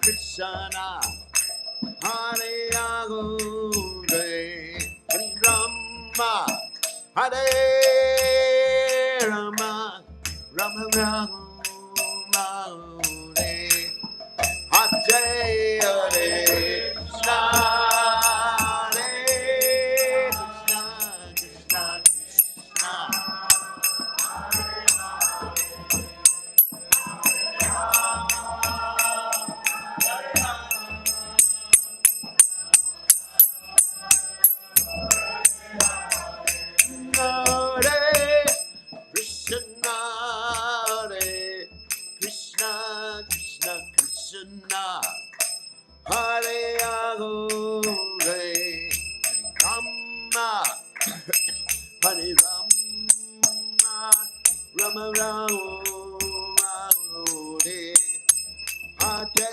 Krishna Hare Agode Hare Rama Hare Rama Rama Rama Hare Hare Krishna Hare Krishna Krishna Krishna Hare Agore Rama Hare Rama Rama Rama Hare Hare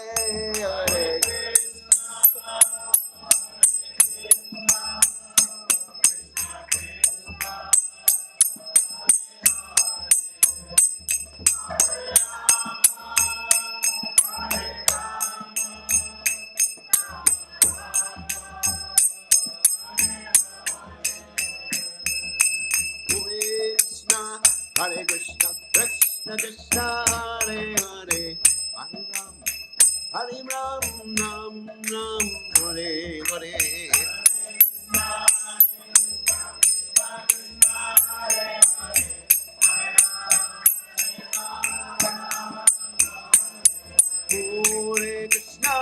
Hare Krishna, Krishna Krishna, Hare Hare, Hare Ram, Hare Ram, Ram Ram, Hare Hare. Hare Krishna,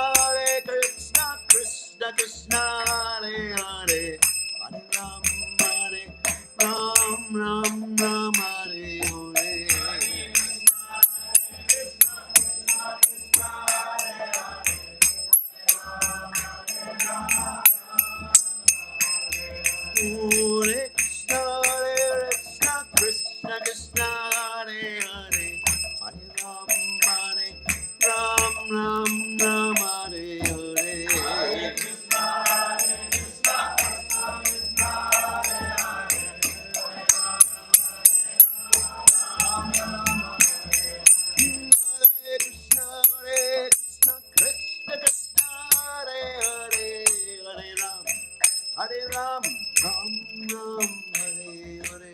Krishna Krishna, Hare Hare, Hare Ram, Ram Ram, Hare Hare. Hare Krishna, Krishna Krishna, Hare Hare, Hare Ram, Ram Ram, Hare Hare. Hare Ram, Ram Ram, Hare Hare.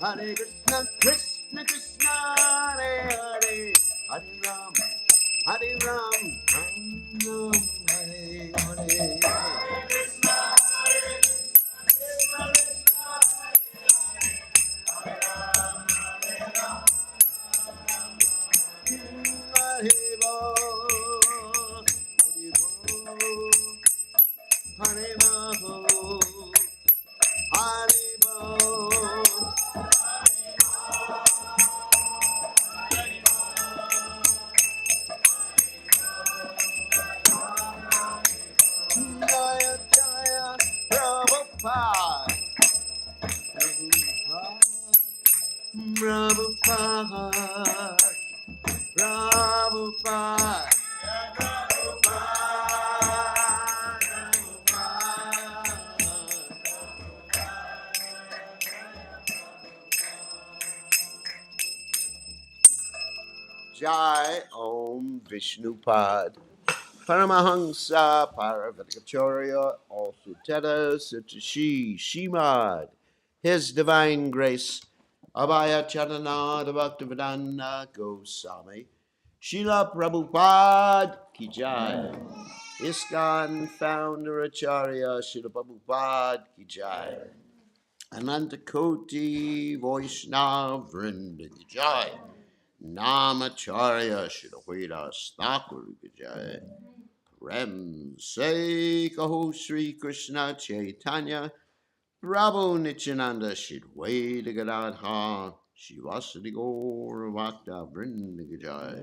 Hare Krishna, Krishna Krishna, Hare Hare, Hare Ram, Ram Ram, Hare Hare. Prabhupada, Prabhupada, Jai Om Vishnupad, Paramahansa, Paravatacharya, all Suteta, Satashi, Shimad, His Divine Grace, Abhaya Charanada Bhaktivedanta Goswami, Srila Prabhupada Ki Jai, ISKCON Founder Acharya Srila Prabhupada Ki Jai, Anantakoti Vaishnava Vrinda Ki Jai, Namacharya Srila Vedas Thakur Ki Jai, Prem Se Kaho Sri Krishna Chaitanya, Prabhu Nityananda Shidwaita Gadadha, Shivasati Gaur Bhakta Vrinda Ki Jai,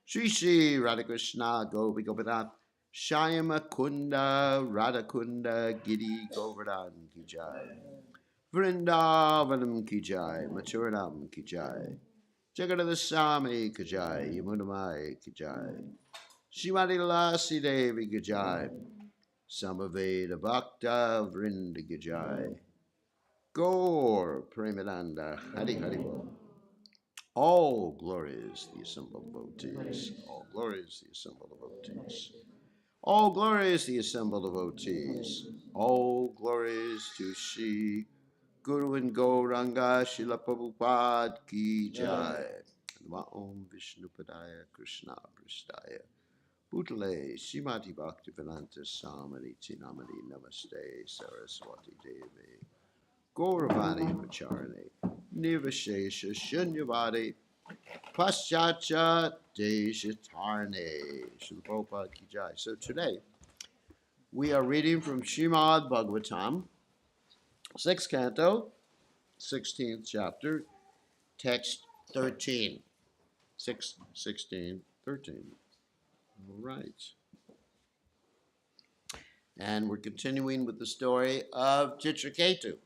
Shri Shri Radhakrishna Gopi Gopinath, Shyama Kunda Radhakunda Giri Govardhan Ki Jai, Vrindavanam Ki Jai, Mathuranam Ki Jai, Jagadasami Ki Jai, Yamunamai Ki Jai, Shrimati Lasi Devi Ki Jai, Samaveda Bhakta Vrinda Gijai. Gaur Premananda Hari Hari Bol. All glories the assembled devotees. All glories the assembled devotees. All glories the assembled devotees. All glories to Shri Guru and Gauranga Srila Prabhupada Ki Jai. Om Vishnupadaya Krishna Pristaya Bhutale Srimati Bhaktivedanta Samani Tinamani Namaste Saraswati Devi Gauravani Pacharane Nirvashesha Shunyavadi Paschacha Deshatarne Srila Prabhupada Ki Jai. So today we are reading from Srimad Bhagavatam, 6th canto, 16th chapter, text 13. 6, 16, 13. All right. And we're continuing with the story of Chitraketu.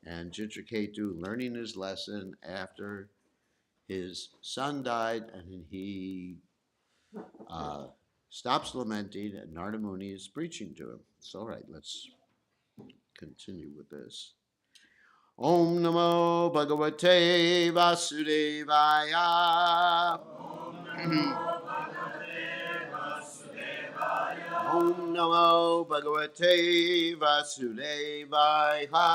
And Chitraketu learning his lesson after his son died, and he stops lamenting, and Narada Muni is preaching to him. So, all right, let's continue with this. Om Namo Bhagavate Vasudevaya. Om Namo Bhagavate Vasudevaya.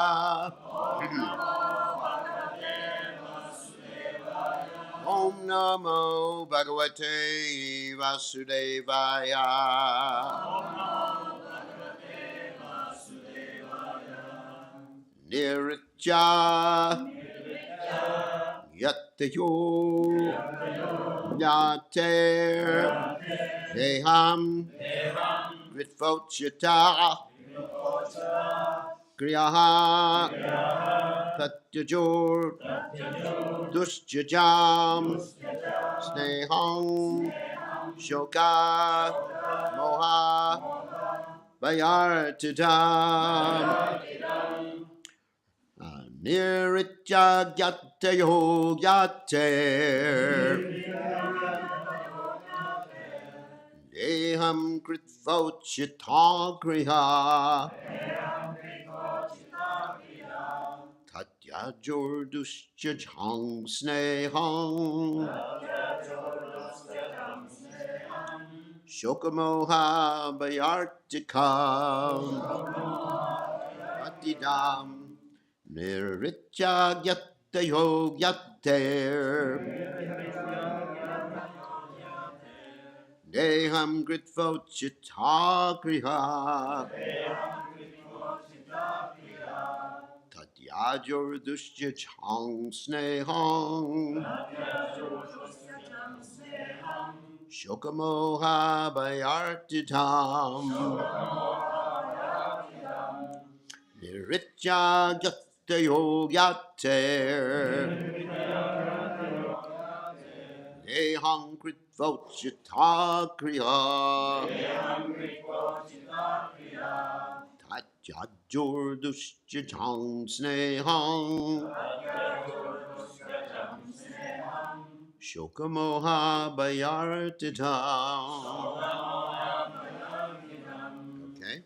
Om Namo Bhagavate Vasudevaya. Nirja Yatayo Yater Deham Vitvochita Kriyaha Tatyajur Dushjajam Sneham Shoka Moha Bayartidam Niritya Gyatayo Gyater Deham Kritvochita Kriya Tatyajur Dushjajam Sneham Shokamoha Bayartikam Atidam Niritya Gyatayo Gyater Deham Gritvochita Kriya Tatyajur Dushjajam Sneham Shokamoha Bayartitam Niritya Gyatayo Gyater Deham Kritvochita Kriya Tatyajur Dushjajam Sneham Shokamoha Bayartitam. Okay.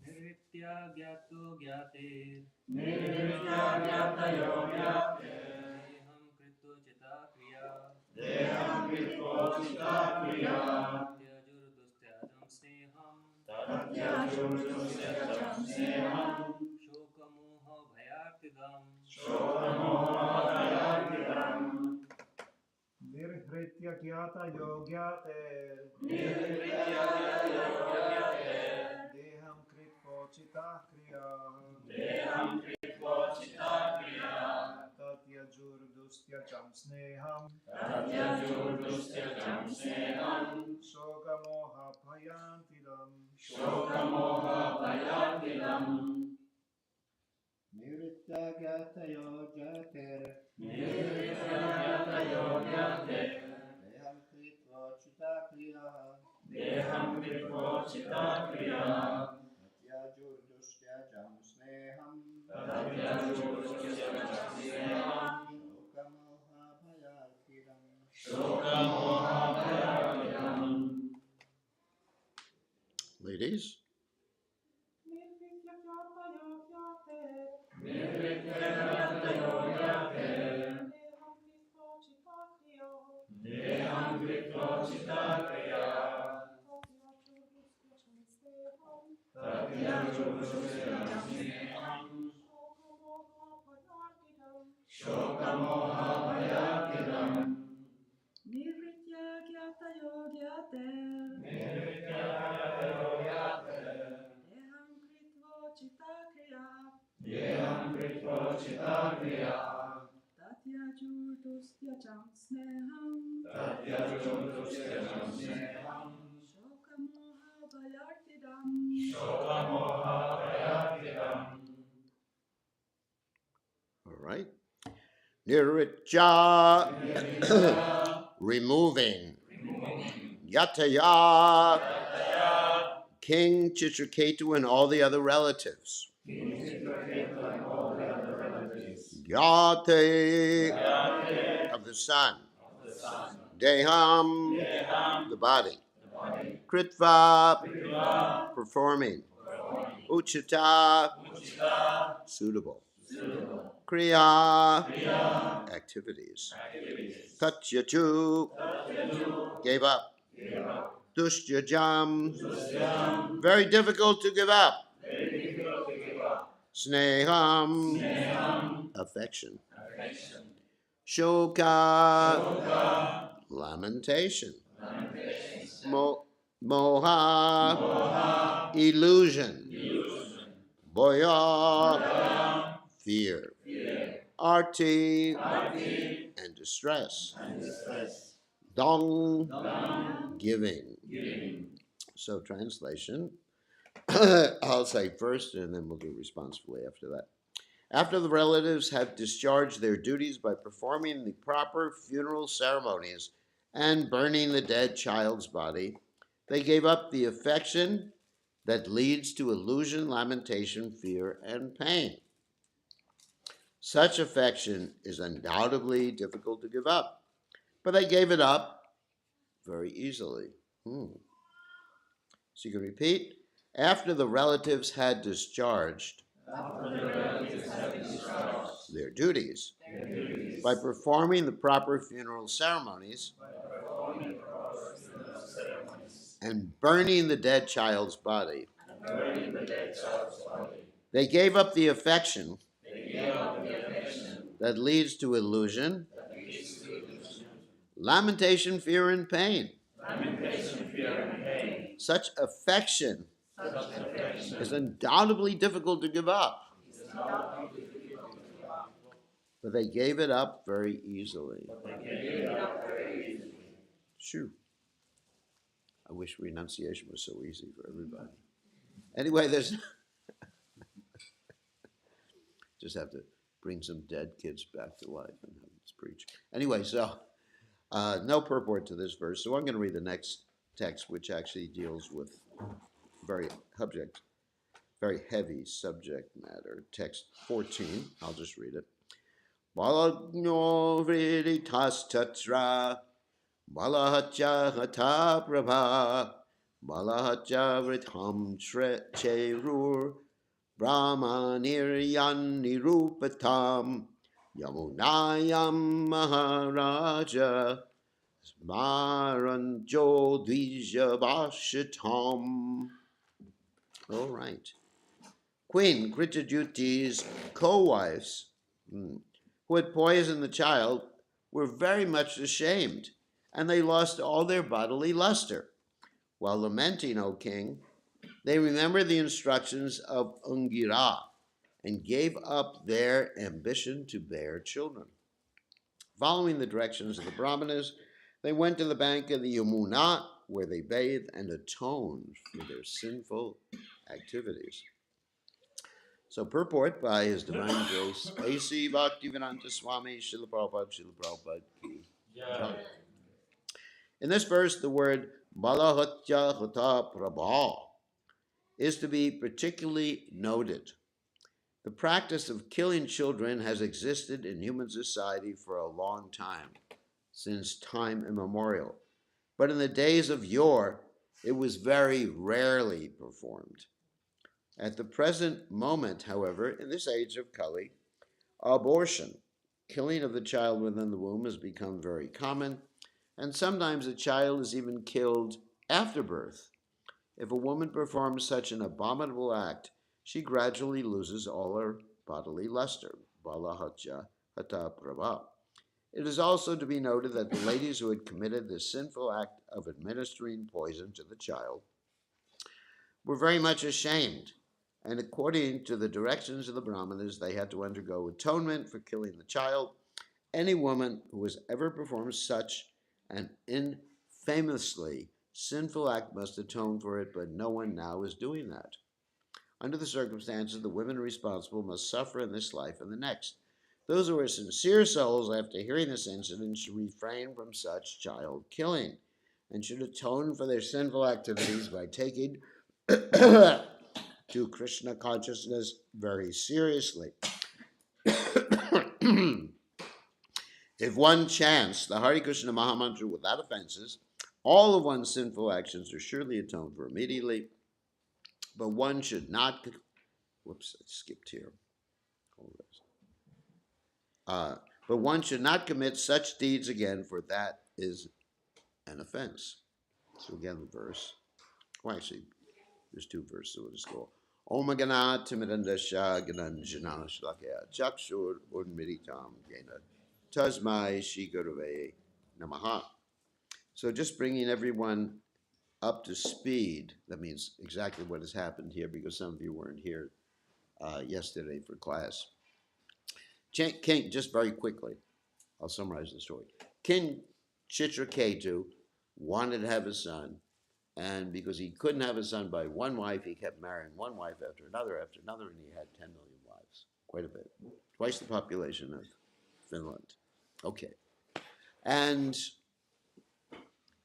Nritya Gyato Gyater Nirvitya Gyatayo Gyater Deham Krito Chita Kriya Deham Kritvochita Kriya Tatyajur Dustyajam Sneham Tatyajur Dustyajam Sneham Shokamoha Bhayartidam Shokamoha Bhayartidam Nirhritya Gyata Yogyate Nirvitya Gyatayo Gyater Deham Kritvochita Kriya Deham Kritvochita Kriya Tatyajur Dustyajam Sneham Tatyajur Dustyajam Sneham Shogamoha Bhayantidam Shokamoha Bhayartidam Nirhritya Gyata Yogyate Nirvitya Gyatayo Gyater Deham Kritvochita Kriya Deham Kritvochita Kriya Tatyajur Dustyajam Sneham Tatyajur Dustyajam Sneham Shogamoha Bhayantidam Shokamoha Bhayartidam Ladies? Deham Krito Chita Kriya. Tatyam Churusya Sneham. Shokamoha Bhayakidam. Nivritya Gyata Yogyater Nirvitya Yogyate. Deham Kritvo Chitta Kriya Deham Krito Chita Kriya. Tatya Jurdustya Jam Sneham Tatya Churusya Sneham. Shokamoha Bhayartidam Shokamoha Bhayakidam. All right. Nirritya, removing. Yataya, King Chitraketu and all the other relatives. Yate, of the sun. Deham, the body. Kritva, performing. Uchita, suitable. Kriya, activities. Tatyaju, gave up. Dushyajam, very difficult to give up. Sneham, affection. Shoka, lamentation. Moha, illusion. Boya, fear. Arti, and distress. Dong, giving. So translation, I'll say first and then we'll do responsibly after that. After the relatives have discharged their duties by performing the proper funeral ceremonies and burning the dead child's body, they gave up the affection that leads to illusion, lamentation, fear, and pain. Such affection is undoubtedly difficult to give up, but they gave it up very easily. So you can repeat. After the relatives had discharged their duties by performing the proper funeral ceremonies and burning the dead child's body, they gave up the affection that leads to illusion, lamentation, fear, and pain. Such affection is undoubtedly difficult to give up, but they gave it up very easily. Shoo. I wish renunciation was so easy for everybody. Anyway, there's just have to bring some dead kids back to life and have them preach. Anyway, so no purport to this verse. So I'm going to read the next text, which actually deals with very heavy subject matter. Text 14. I'll just read it. Balagno vriditas tatra balahatya hata prabha balahatya vritham cherur brahmaniryan nirupatam yamunayam maharaja smaranjo dvijabashitam. All right. Queen Krittajuti's co-wives, who had poisoned the child, were very much ashamed, and they lost all their bodily luster. While lamenting, O king, they remembered the instructions of Ungira and gave up their ambition to bear children. Following the directions of the Brahmanas, they went to the bank of the Yamuna, where they bathed and atoned for their sinful activities. So purport by His Divine Grace, A.C. Bhaktivedanta Swami Srila Prabhupada Ki Jai. In this verse, the word Balahatya Hata Prabha is to be particularly noted. The practice of killing children has existed in human society for a long time, since time immemorial. But in the days of yore, It was very rarely performed. At the present moment, however, in this age of Kali, abortion, killing of the child within the womb, has become very common, and sometimes a child is even killed after birth. If a woman performs such an abominable act, she gradually loses all her bodily luster. Balahacha hata prabha. It is also to be noted that the ladies who had committed this sinful act of administering poison to the child were very much ashamed, and according to the directions of the Brahmanas, they had to undergo atonement for killing the child. Any woman who has ever performed such an infamously sinful act must atone for it, but no one now is doing that. Under the circumstances, the women responsible must suffer in this life and the next. Those who are sincere souls, after hearing this incident, should refrain from such child killing and should atone for their sinful activities by taking to Krishna consciousness very seriously. If one chants the Hare Krishna Mahamantra without offenses, all of one's sinful actions are surely atoned for immediately, but one should not, whoops, I skipped here. But one should not commit such deeds again, for that is an offense. So again, the verse. Well, actually, there's two verses. So we'll just go. Om Gana Timidandasha Gananjana Shlakya Chakshur Urmiritam Yena Tasmai Shigurave Namaha. So just bringing everyone up to speed. That means exactly what has happened here, because some of you weren't here yesterday for class. King, just very quickly, I'll summarize the story. King Chitraketu wanted to have a son, and because he couldn't have a son by one wife, he kept marrying one wife after another, and he had 10 million wives. Quite a bit. Twice the population of Finland. Okay. And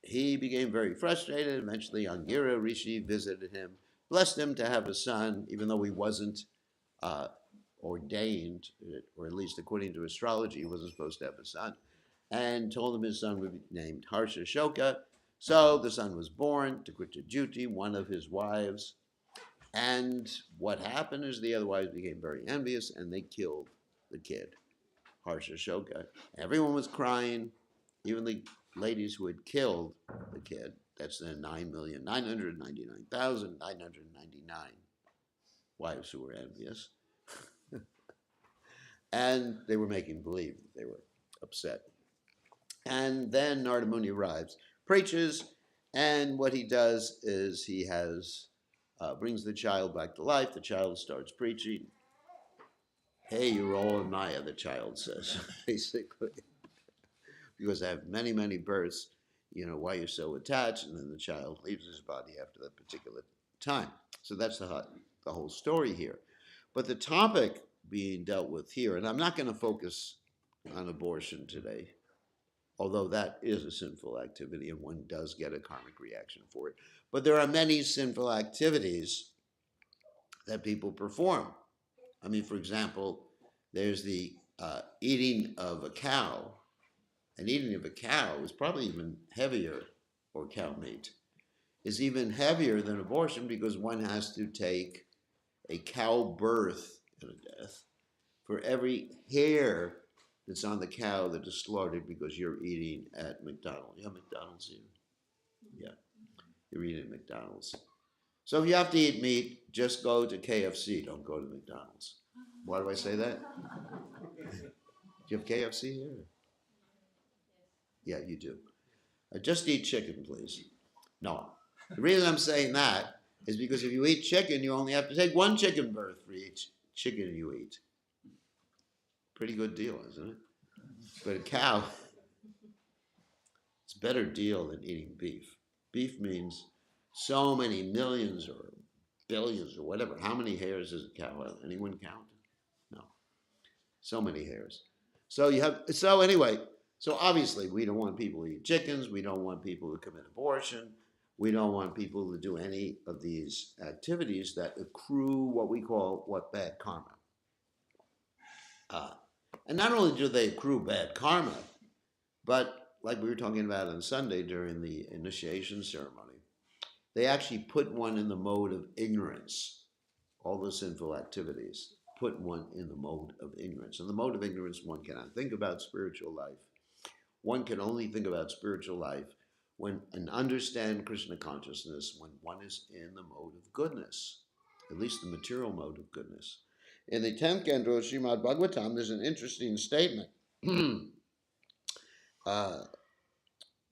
he became very frustrated. Eventually, Angira Rishi visited him, blessed him to have a son, even though he wasn't ordained, or at least according to astrology, he wasn't supposed to have a son, and told him his son would be named Harsha Shoka. So the son was born to Kritajuti, one of his wives. And what happened is the other wives became very envious, and they killed the kid, Harsha Shoka. Everyone was crying, even the ladies who had killed the kid. That's the 9,999,999 wives who were envious. And they were making believe they were upset. And then Narada Muni arrives, preaches, and what he does is he brings the child back to life. The child starts preaching. Hey, you're all in Maya, the child says, basically. Because I have many, many births, why you're so attached, and then the child leaves his body after that particular time. So that's the whole story here. But the topic being dealt with here, and I'm not going to focus on abortion today, although that is a sinful activity and one does get a karmic reaction for it. But there are many sinful activities that people perform. I mean, for example, there's the eating of a cow. And eating of a cow is probably even heavier, or cow meat, is even heavier than abortion, because one has to take a cow birth and a death for every hair that's on the cow that is slaughtered because you're eating at McDonald's. You have McDonald's here? Yeah, you're eating at McDonald's. So if you have to eat meat, just go to KFC, don't go to McDonald's. Why do I say that? Do you have KFC here? Yeah, you do. Just eat chicken, please. No. The reason I'm saying that is because if you eat chicken, you only have to take one chicken birth for each chicken you eat. Pretty good deal, isn't it? But a cow, it's a better deal than eating beef. Beef means so many millions or billions or whatever. How many hairs does a cow have? Anyone count? No. So many hairs. So obviously we don't want people to eat chickens. We don't want people to commit abortion. We don't want people to do any of these activities that accrue what we call bad karma. And not only do they accrue bad karma, but like we were talking about on Sunday during the initiation ceremony, they actually put one in the mode of ignorance. All the sinful activities put one in the mode of ignorance. In the mode of ignorance, one cannot think about spiritual life. One can only think about spiritual life when and understand Krishna consciousness when one is in the mode of goodness, at least the material mode of goodness. In the 10th canto of Srimad Bhagavatam, there's an interesting statement.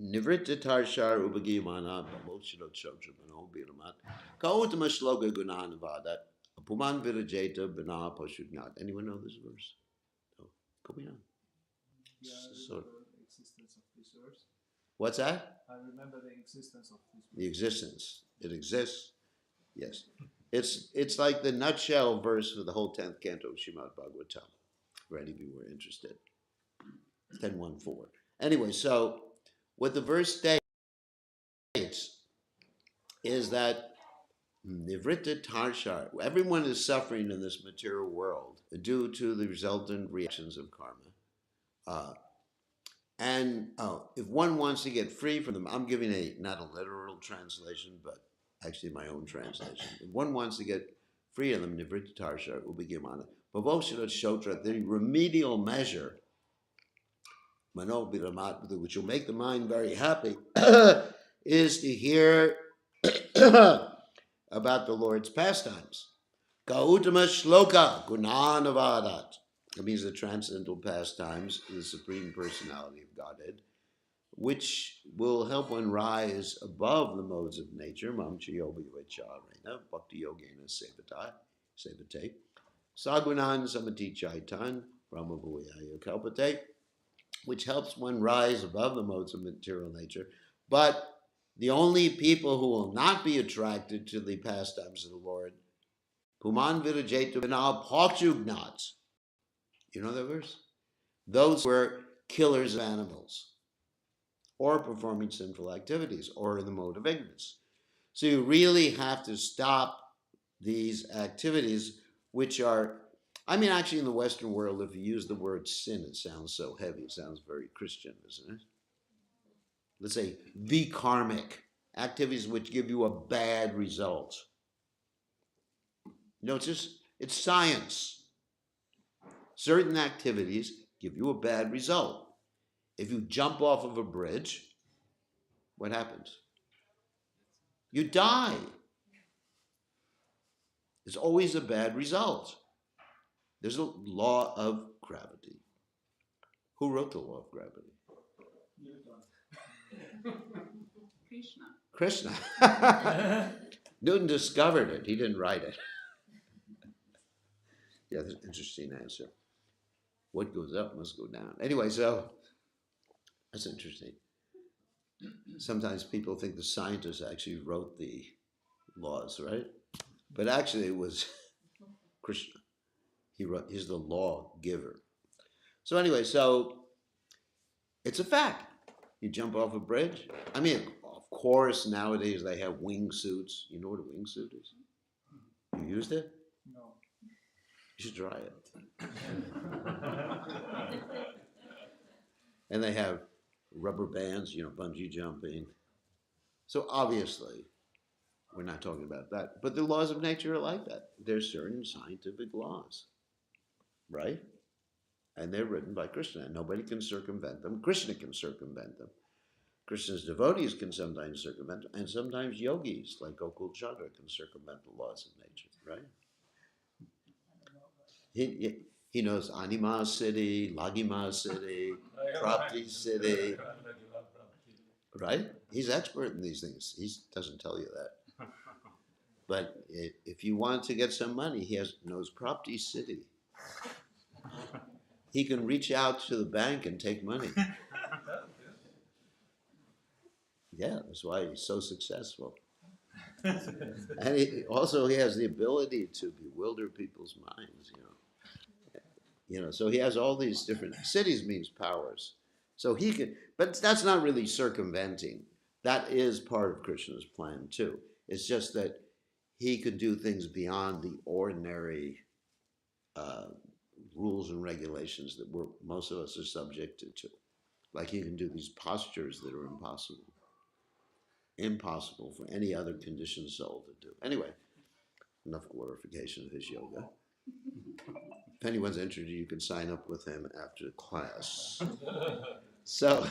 Nivritta tarshar ubagimana bhamochilo chodrabano biramat kautama shloka gunanavadat apuman virajeta bina pashugnat. Anyone know this verse? No. Go beyond. Yeah, I So, remember the existence of this verse. what's that? I remember the existence of this verse. The existence. It exists. Yes. It's like the nutshell verse for the whole 10th canto of Srimad Bhagavatam, for any of you who are interested. 10.1.4. Anyway, so what the verse states is that Nivritta Tarshar, everyone is suffering in this material world due to the resultant reactions of karma. If one wants to get free from them, I'm giving not a literal translation, but actually my own translation. If one wants to get free of them, Nivritta Tarshar Ubhagimana, Bhavoshirat Shotra, the remedial measure, Manobiramat, which will make the mind very happy, is to hear about the Lord's pastimes. Gautama Shloka Gunanavadat. It means the transcendental pastimes of the Supreme Personality of Godhead, which will help one rise above the modes of nature. Mamcha yoga vicharena, bhakti yogena sevate, sagunan samati chaitan, brahmabhuyaya kalpate, which helps one rise above the modes of material nature. But the only people who will not be attracted to the pastimes of the Lord, Puman Virajeta Vinal Pachugnats. You know that verse? Those who are killers of animals, or performing sinful activities, or in the mode of ignorance. So you really have to stop these activities, which are, actually in the Western world, if you use the word sin, it sounds so heavy. It sounds very Christian, isn't it? Let's say vikarmic, activities which give you a bad result. No, it's science. Certain activities give you a bad result. If you jump off of a bridge, what happens? You die. It's always a bad result. There's a law of gravity. Who wrote the law of gravity? Krishna. Krishna. Newton discovered it. He didn't write it. Yeah, that's an interesting answer. What goes up must go down. Anyway, so that's interesting. Sometimes people think the scientists actually wrote the laws, right? But actually it was Krishna. He's the law giver. So anyway, so it's a fact. You jump off a bridge. Of course, nowadays they have wingsuits. You know what a wingsuit is? You used it? No. You should try it. And they have rubber bands, bungee jumping. So obviously, we're not talking about that. But the laws of nature are like that. There's certain scientific laws, right? And they're written by Krishna. And nobody can circumvent them. Krishna can circumvent them. Krishna's devotees can sometimes circumvent them. And sometimes yogis, like Gokul Chandra, can circumvent the laws of nature, right? He knows Anima City, Lagima City, Prapti City, right? He's expert in these things. He doesn't tell you that. But if you want to get some money, he knows Prapti City. He can reach out to the bank and take money. Yeah, that's why he's so successful. And he has the ability to bewilder people's minds, so he has all these different, cities means powers. So he can, but that's not really circumventing. That is part of Krishna's plan too. It's just that he could do things beyond the ordinary rules and regulations that most of us are subjected to. Like he can do these postures that are impossible. impossible for any other conditioned soul to do. Anyway, enough glorification of his yoga. If anyone's interested, you can sign up with him after the class. So,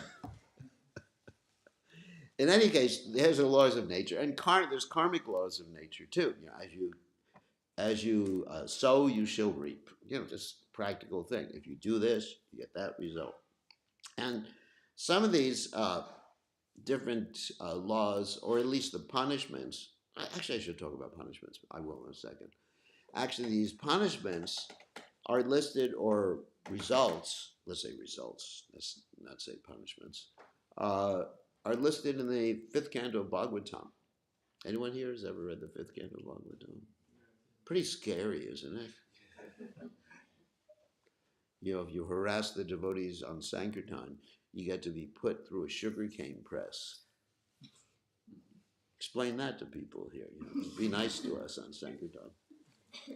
in any case, there's the laws of nature, and there's karmic laws of nature too. You know, as you sow, you shall reap. You know, just practical thing. If you do this, you get that result. And some of these different laws, or at least the punishments. Actually, I should talk about punishments. I will in a second. Actually, these punishments are listed, or results. Let's say results. Let's not say punishments. Are listed in the 5th canto of Bhagavatam. Anyone here has ever read the 5th canto of Bhagavatam? Pretty scary, isn't it? You know, if you harass the devotees on Sankirtan, you get to be put through a sugarcane press. Explain that to people here. You know, be nice to us on Sankirtan.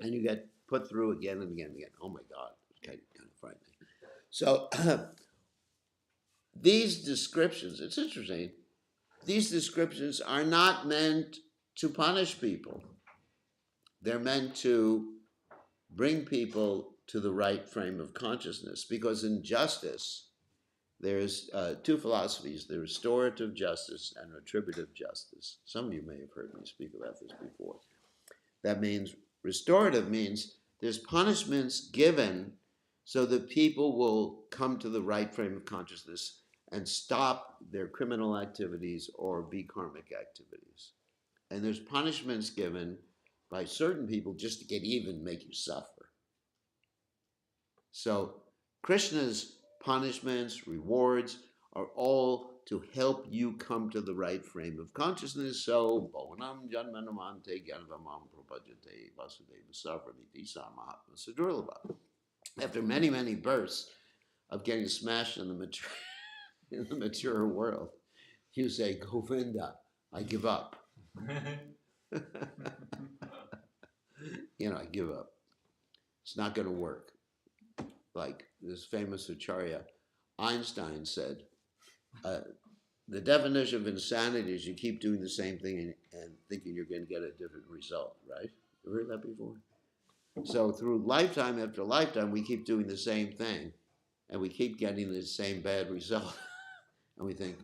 And you get put through again and again and again. Oh my God, it's kind of frightening. So, these descriptions, it's interesting, these descriptions are not meant to punish people. They're meant to bring people to the right frame of consciousness, because in justice, there's 2 philosophies, the restorative justice and retributive justice. Some of you may have heard me speak about this before. That means, restorative means there's punishments given so that people will come to the right frame of consciousness and stop their criminal activities or be karmic activities. And there's punishments given by certain people just to get even, make you suffer. So Krishna's punishments, rewards, are all to help you come to the right frame of consciousness. So, Bhavanam Janmanamante Gyanavamam Prabhajate Vasudeva Savramiti Samahatma Sadurlabha. After many, many births of getting smashed in the mature world, you say, Govinda, I give up. You know, I give up. It's not going to work. Like this famous Acharya Einstein said, the definition of insanity is you keep doing the same thing and thinking you're going to get a different result, right? You heard that before? So through lifetime after lifetime, we keep doing the same thing, and we keep getting the same bad result. And we think,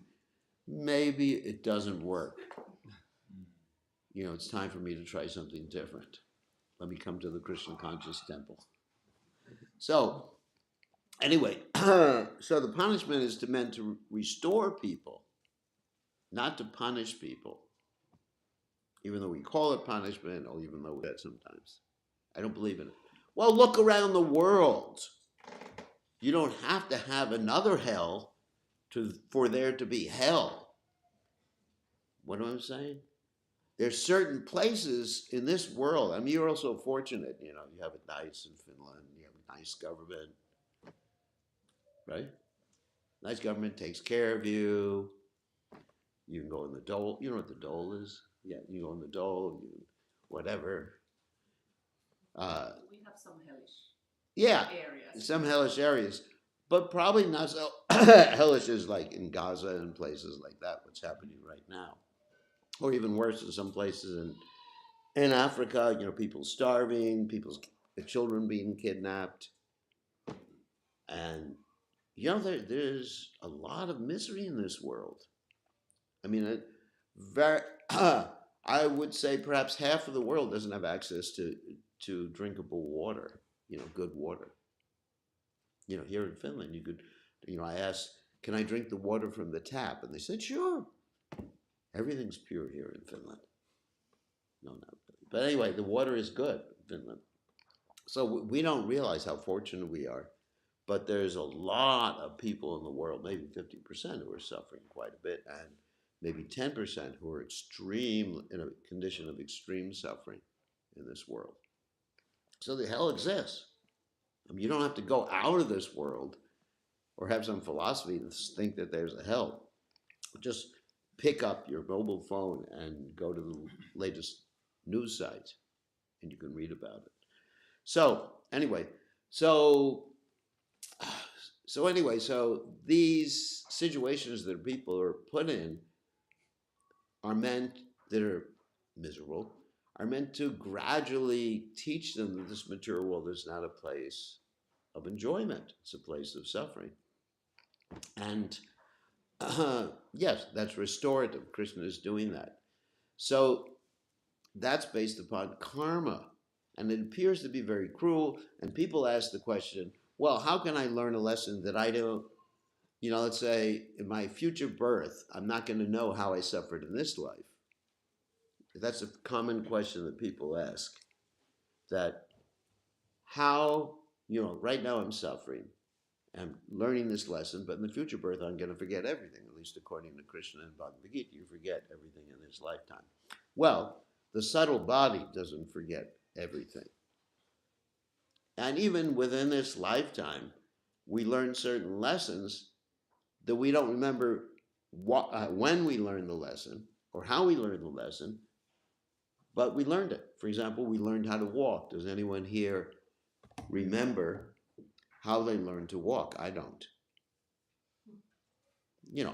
maybe it doesn't work. You know, it's time for me to try something different. Let me come to the Krishna Conscious Temple. So, anyway, so the punishment is meant to restore people, not to punish people. Even though we call it punishment, or even though we do that sometimes. I don't believe in it. Well, look around the world. You don't have to have another hell for there to be hell. What am I saying? There's certain places in this world. I mean, you're also fortunate. You know, you have it nice in Finland. You have a nice government, right? Nice government takes care of you. You can go in the dole. You know what the dole is? Yeah, you go in the dole. Whatever. We have some hellish Yeah, areas. some hellish areas, but probably not so hellish as like in Gaza and places like that, what's happening right now. Or even worse in some places in Africa, you know, people starving, the children being kidnapped. And, you know, there's a lot of misery in this world. I mean, I would say perhaps half of the world doesn't have access to drinkable water, you know, good water. You know, here in Finland, you could, you know, I asked, can I drink the water from the tap? And they said, sure. Everything's pure here in Finland. No, not really. But anyway, the water is good in Finland. So we don't realize how fortunate we are. But there's a lot of people in the world, maybe 50%, who are suffering quite a bit, and maybe 10% who are in a condition of extreme suffering in this world. So the hell exists. I mean, you don't have to go out of this world or have some philosophy to think that there's a hell. Just pick up your mobile phone and go to the latest news site, and you can read about it. So anyway, so these situations that people are put in are meant, that are miserable, are meant to gradually teach them that this material world is not a place of enjoyment. It's a place of suffering. And yes, that's restorative. Krishna is doing that. So that's based upon karma. And it appears to be very cruel. And people ask the question, well, how can I learn a lesson that I don't, let's say in my future birth, I'm not going to know how I suffered in this life. That's a common question that people ask. That how, right now I'm suffering. I'm learning this lesson, but in the future birth, I'm going to forget everything, at least according to Krishna and Bhagavad Gita. You forget everything in this lifetime. Well, the subtle body doesn't forget everything. And even within this lifetime, we learn certain lessons that we don't remember when we learned the lesson or how we learned the lesson, but we learned it. For example, we learned how to walk. Does anyone here remember how they learned to walk? I don't.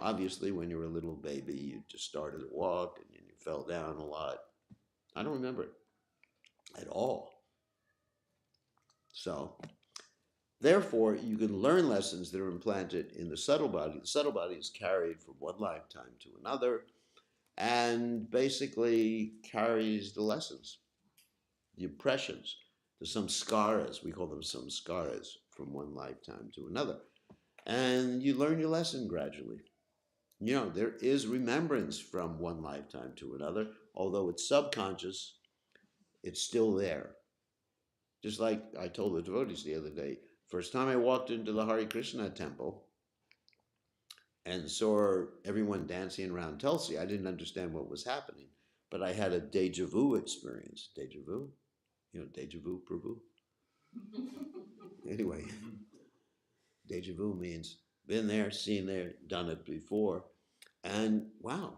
Obviously when you were a little baby, you just started to walk and you fell down a lot. I don't remember it at all. So, therefore, you can learn lessons that are implanted in the subtle body. The subtle body is carried from one lifetime to another and basically carries the lessons, the impressions, the samskaras. We call them samskaras, from one lifetime to another. And you learn your lesson gradually. There is remembrance from one lifetime to another, although it's subconscious, it's still there. Just like I told the devotees the other day, first time I walked into the Hare Krishna temple and saw everyone dancing around Tulsi, I didn't understand what was happening, but I had a deja vu experience. Deja vu? Deja vu, Prabhu? Anyway, deja vu means been there, seen there, done it before. And wow,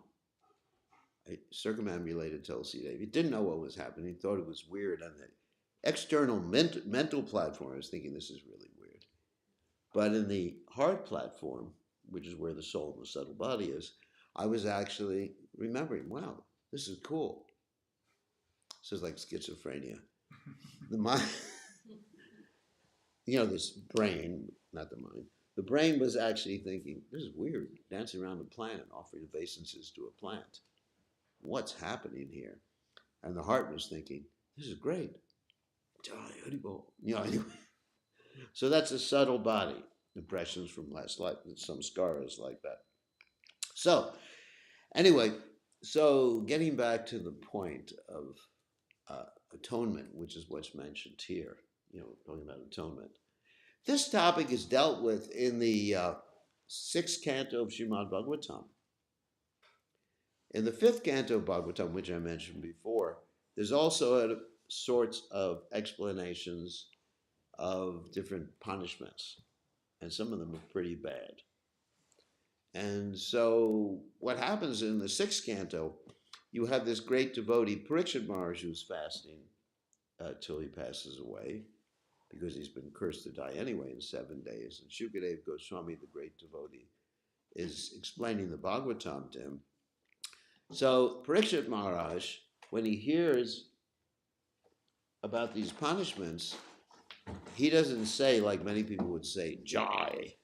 I circumambulated Tulsi Devi. Didn't know what was happening, thought it was weird on the external mental platform. I was thinking this is really weird. But in the heart platform, which is where the soul and the subtle body is, I was actually remembering, wow, this is cool. This is like schizophrenia. The mind, this brain, not the mind, the brain was actually thinking, this is weird, dancing around a plant, offering obeisances to a plant. What's happening here? And the heart was thinking, this is great. Anyway. So that's a subtle body, impressions from last life, some scars like that. So, anyway, getting back to the point of atonement, which is what's mentioned here, talking about atonement. This topic is dealt with in the 6th canto of Srimad Bhagavatam. In the 5th canto of Bhagavatam, which I mentioned before, there's also sorts of explanations of different punishments, and some of them are pretty bad. And so what happens in the 6th canto, you have this great devotee, Parikshit Maharaj, who's fasting till he passes away, because he's been cursed to die anyway in 7 days. And Shukadeva Goswami, the great devotee, is explaining the Bhagavatam to him. So Parikshit Maharaj, when he hears about these punishments, he doesn't say, like many people would say, Jai.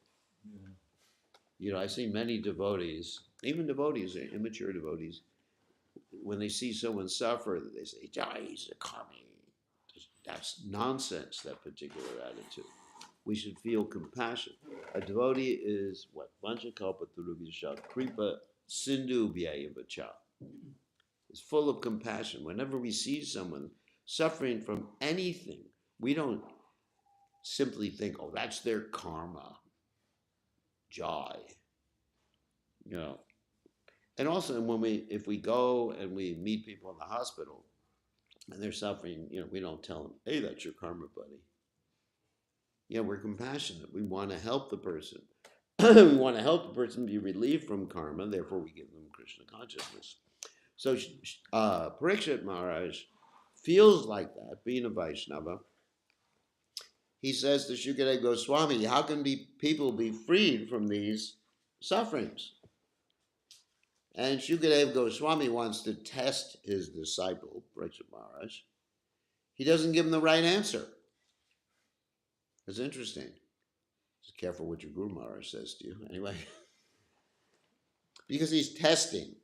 I've seen many devotees, even devotees, immature devotees, when they see someone suffer, they say, Jai, he's a kami. That's nonsense, that particular attitude. We should feel compassion. A devotee is what? Vanchakalpatarubhya kripa sindhu vyayavacha. It's full of compassion. Whenever we see someone suffering from anything, we don't simply think, oh, that's their karma. Jai. And also if we go and we meet people in the hospital and they're suffering, we don't tell them, hey, that's your karma, buddy. We're compassionate. We want to help the person. We want to help the person be relieved from karma, therefore we give them Krishna consciousness. So Parikshit Maharaj feels like that, being a Vaishnava. He says to Shukadeva Goswami, how can people be freed from these sufferings? And Shukadeva Goswami wants to test his disciple, Parikshit Maharaj. He doesn't give him the right answer. It's interesting. Just careful what your Guru Maharaj says to you. Anyway, because he's testing.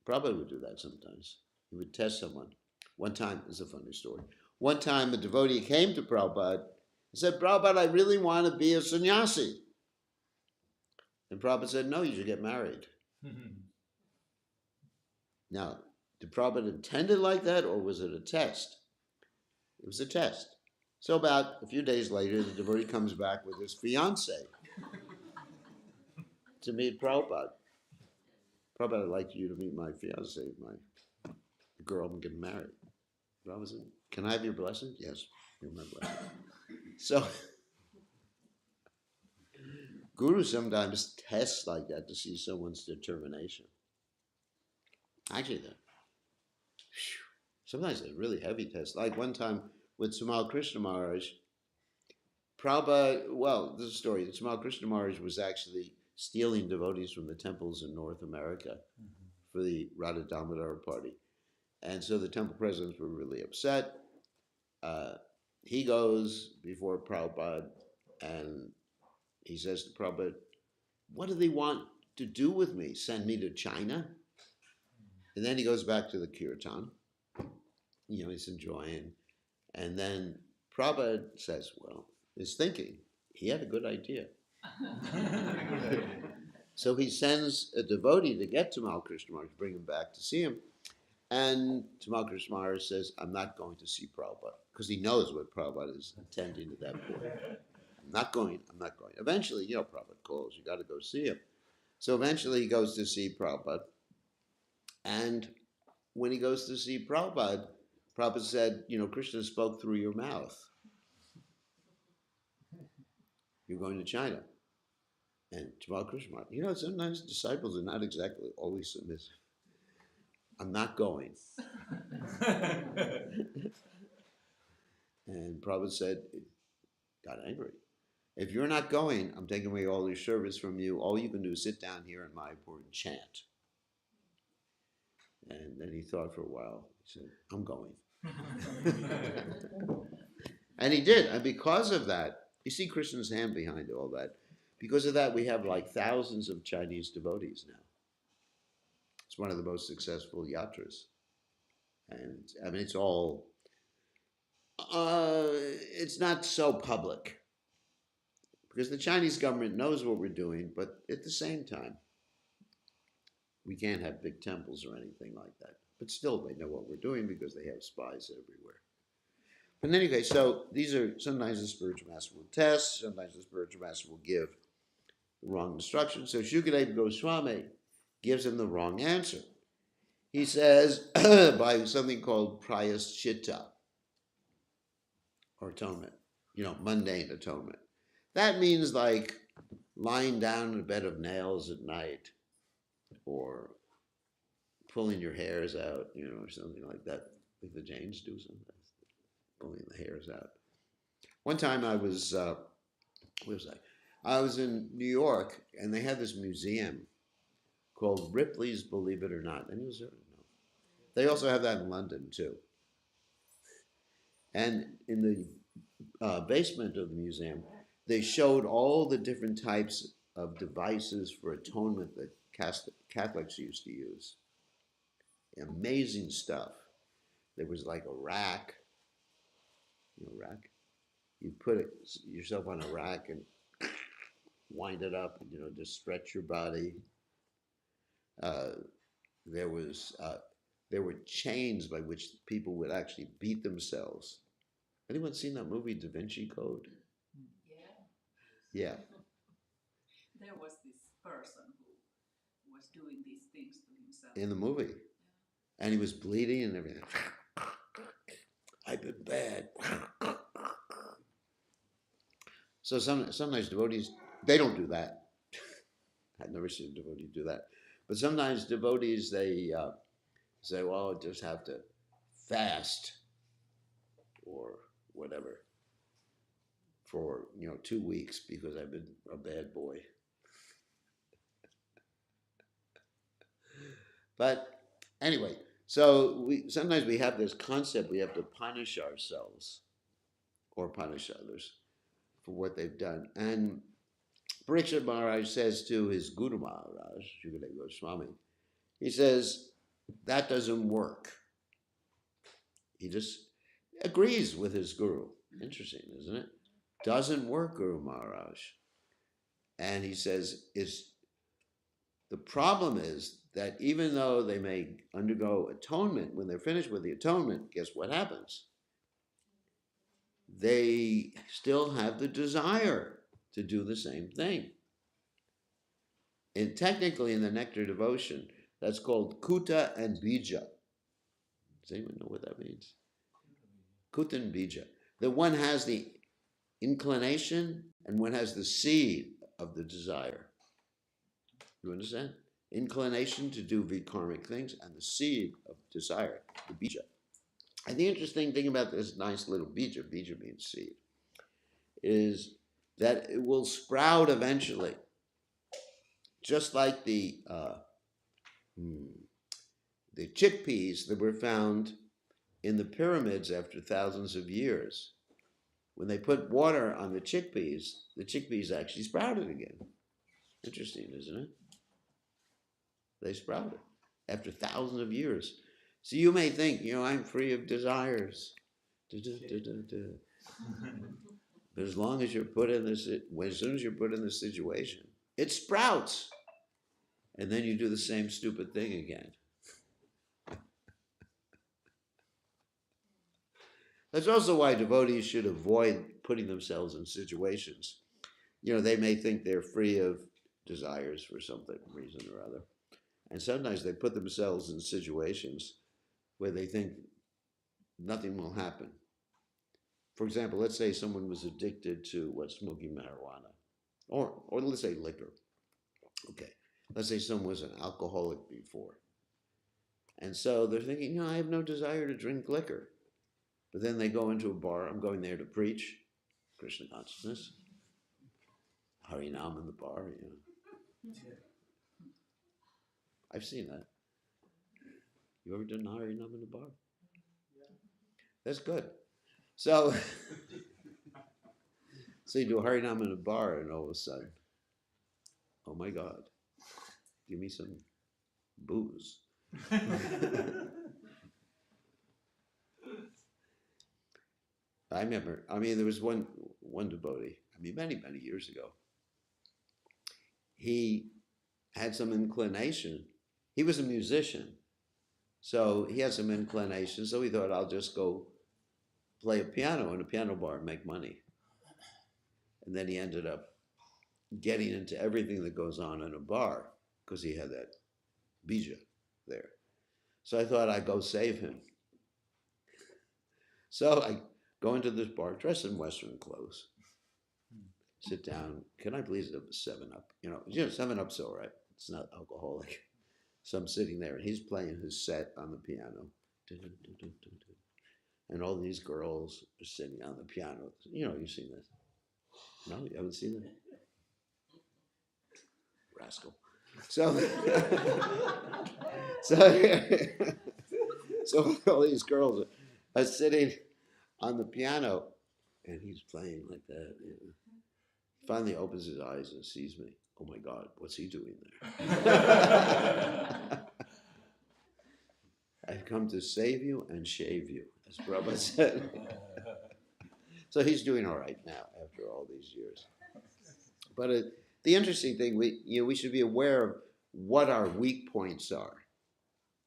Prabhupada would do that sometimes. He would test someone. One time, this is a funny story. One time a devotee came to Prabhupada and said, Prabhupada, I really want to be a sannyasi. And Prabhupada said, no, you should get married. Now, did Prabhupada intend it like that, or was it a test? It was a test. So about a few days later, the devotee comes back with his fiancée to meet Prabhupada. Prabhupada, I'd like you to meet my fiancée, my girl, I'm getting married. Prabhupada said, can I have your blessing? Yes, you're my blessing. So, Guru sometimes tests like that to see someone's determination. Actually, sometimes they're really heavy tests. Like one time with Tamal Krishna Maharaj, Prabhupada, well, this is a story. Tamal Krishna Maharaj was actually stealing devotees from the temples in North America for the Radha Damodar party. And so the temple presidents were really upset. He goes before Prabhupada and he says to Prabhupada, what do they want to do with me? Send me to China? And then he goes back to the kirtan. You know, he's enjoying. And then Prabhupada says, well, he's thinking, he had a good idea. So he sends a devotee to get Tamal Krishna Maharaj, bring him back to see him. And Tamal Krishna Maharaj says, I'm not going to see Prabhupada. Because he knows what Prabhupada is intending at that point. I'm not going. Eventually, you know, Prabhupada calls, you got to go see him. So eventually he goes to see Prabhupada. And when he goes to see Prabhupada, Prabhupada said, you know, Krishna spoke through your mouth. You're going to China. And Tamal Krishna Maharaj, you know, sometimes disciples are not exactly always submissive. I'm not going. And Prabhupada said, got angry. If you're not going, I'm taking away all your service from you. All you can do is sit down here in Mayapur and chant. And then he thought for a while. He said, I'm going. And he did. And because of that, you see Krishna's hand behind all that. Because of that, we have like thousands of Chinese devotees now. It's one of the most successful yatras. And I mean, it's all, it's not so public. Because the Chinese government knows what we're doing, but at the same time, we can't have big temples or anything like that. But still, they know what we're doing because they have spies everywhere. But anyway, so these are, sometimes the spiritual master will test, sometimes the spiritual master will give the wrong instructions. So Shukadeva Goswami gives him the wrong answer. He says, by something called prayaschita, or atonement, you know, mundane atonement. That means like lying down in a bed of nails at night, or pulling your hairs out, you know, or something like that. Like the Jains do sometimes, pulling the hairs out. One time I was, where was I? I was in New York, and they had this museum called Ripley's Believe It or Not. And it was, no. They also have that in London too. And in the basement of the museum, they showed all the different types of devices for atonement that Catholics used to use. Amazing stuff. There was like a rack, you know, rack. You put yourself on a rack and wind it up, and, you know, just stretch your body. There were chains by which people would actually beat themselves. Anyone seen that movie, Da Vinci Code? Yeah. There was this person who was doing these things to himself. In the movie. And he was bleeding and everything. I've been bad. So sometimes devotees, they don't do that. I've never seen a devotee do that. But sometimes devotees, they say, well, I just have to fast or whatever for, you know, 2 weeks because I've been a bad boy. But anyway, so sometimes we have this concept we have to punish ourselves or punish others for what they've done. And Parikshit Maharaj says to his Guru Maharaj, Shukadeva Goswami, he says, that doesn't work. He just agrees with his guru. Interesting, isn't it? Doesn't work, Guru Maharaj. And he says, the problem is that even though they may undergo atonement, when they're finished with the atonement, guess what happens? They still have the desire to do the same thing. And technically in the nectar devotion, that's called kuta and bija. Does anyone know what that means? Kuta and bija. The one has the inclination and one has the seed of the desire. You understand? Inclination to do vikarmic things and the seed of desire, the bija. And the interesting thing about this nice little bija means seed, is that it will sprout eventually. Just like the chickpeas that were found in the pyramids after thousands of years. When they put water on the chickpeas actually sprouted again. Interesting, isn't it? They sprouted after thousands of years. So you may think, I'm free of desires. But as long as you're put in this, as soon as you're put in this situation, it sprouts. And then you do the same stupid thing again. That's also why devotees should avoid putting themselves in situations. They may think they're free of desires for some reason or other. And sometimes they put themselves in situations where they think nothing will happen. For example, let's say someone was addicted to smoking marijuana, or let's say liquor. Okay, let's say someone was an alcoholic before. And so they're thinking, I have no desire to drink liquor. But then they go into a bar. I'm going there to preach Krishna consciousness. Harinam in the bar, I've seen that. You ever done Harinam in the bar? That's good. So you do Harinam in a bar, and all of a sudden, oh my God, give me some booze. I remember, there was one devotee, many, many years ago. He had some inclination. He was a musician. So he had some inclination. So he thought, I'll just go play a piano in a piano bar and make money. And then he ended up getting into everything that goes on in a bar because he had that bija there. So I thought I'd go save him. So I go into this bar, dressed in Western clothes, sit down. Can I please have a 7-Up? 7-Up's all right. It's not alcoholic. So I'm sitting there, and he's playing his set on the piano. And all these girls are sitting on the piano. You've seen this. No, you haven't seen it? Rascal. So all these girls are sitting on the piano, and he's playing like that. Finally opens his eyes and sees me. Oh my God, what's he doing there? I've come to save you and shave you, as Prabhupada said. So he's doing all right now after all these years. But the interesting thing, we should be aware of what our weak points are.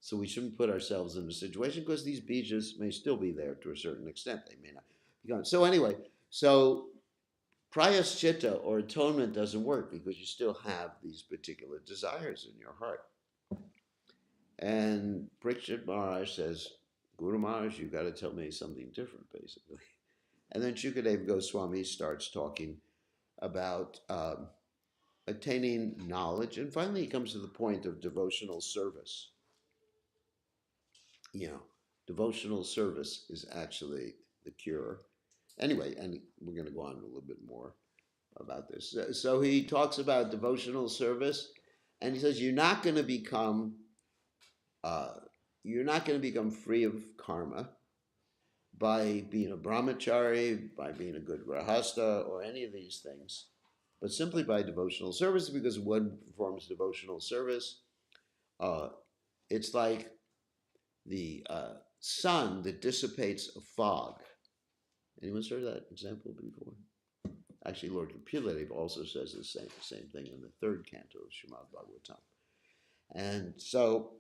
So we shouldn't put ourselves in a situation because these bijas may still be there to a certain extent. They may not be gone. So anyway, prayaschita or atonement doesn't work because you still have these particular desires in your heart. And Parikshit Maharaj says, Guru Maharaj, you've got to tell me something different, basically. And then Shukadeva Goswami starts talking about attaining knowledge. And finally, he comes to the point of devotional service. Devotional service is actually the cure. Anyway, and we're going to go on a little bit more about this. So he talks about devotional service, and he says, you're not going to become you're not going to become free of karma by being a brahmachari, by being a good grahasta, or any of these things, but simply by devotional service, because one performs devotional service. It's like the sun that dissipates a fog. Anyone's heard that example before? Actually, Lord Kapila also says the same thing in the third canto of Srimad Bhagavatam. And so,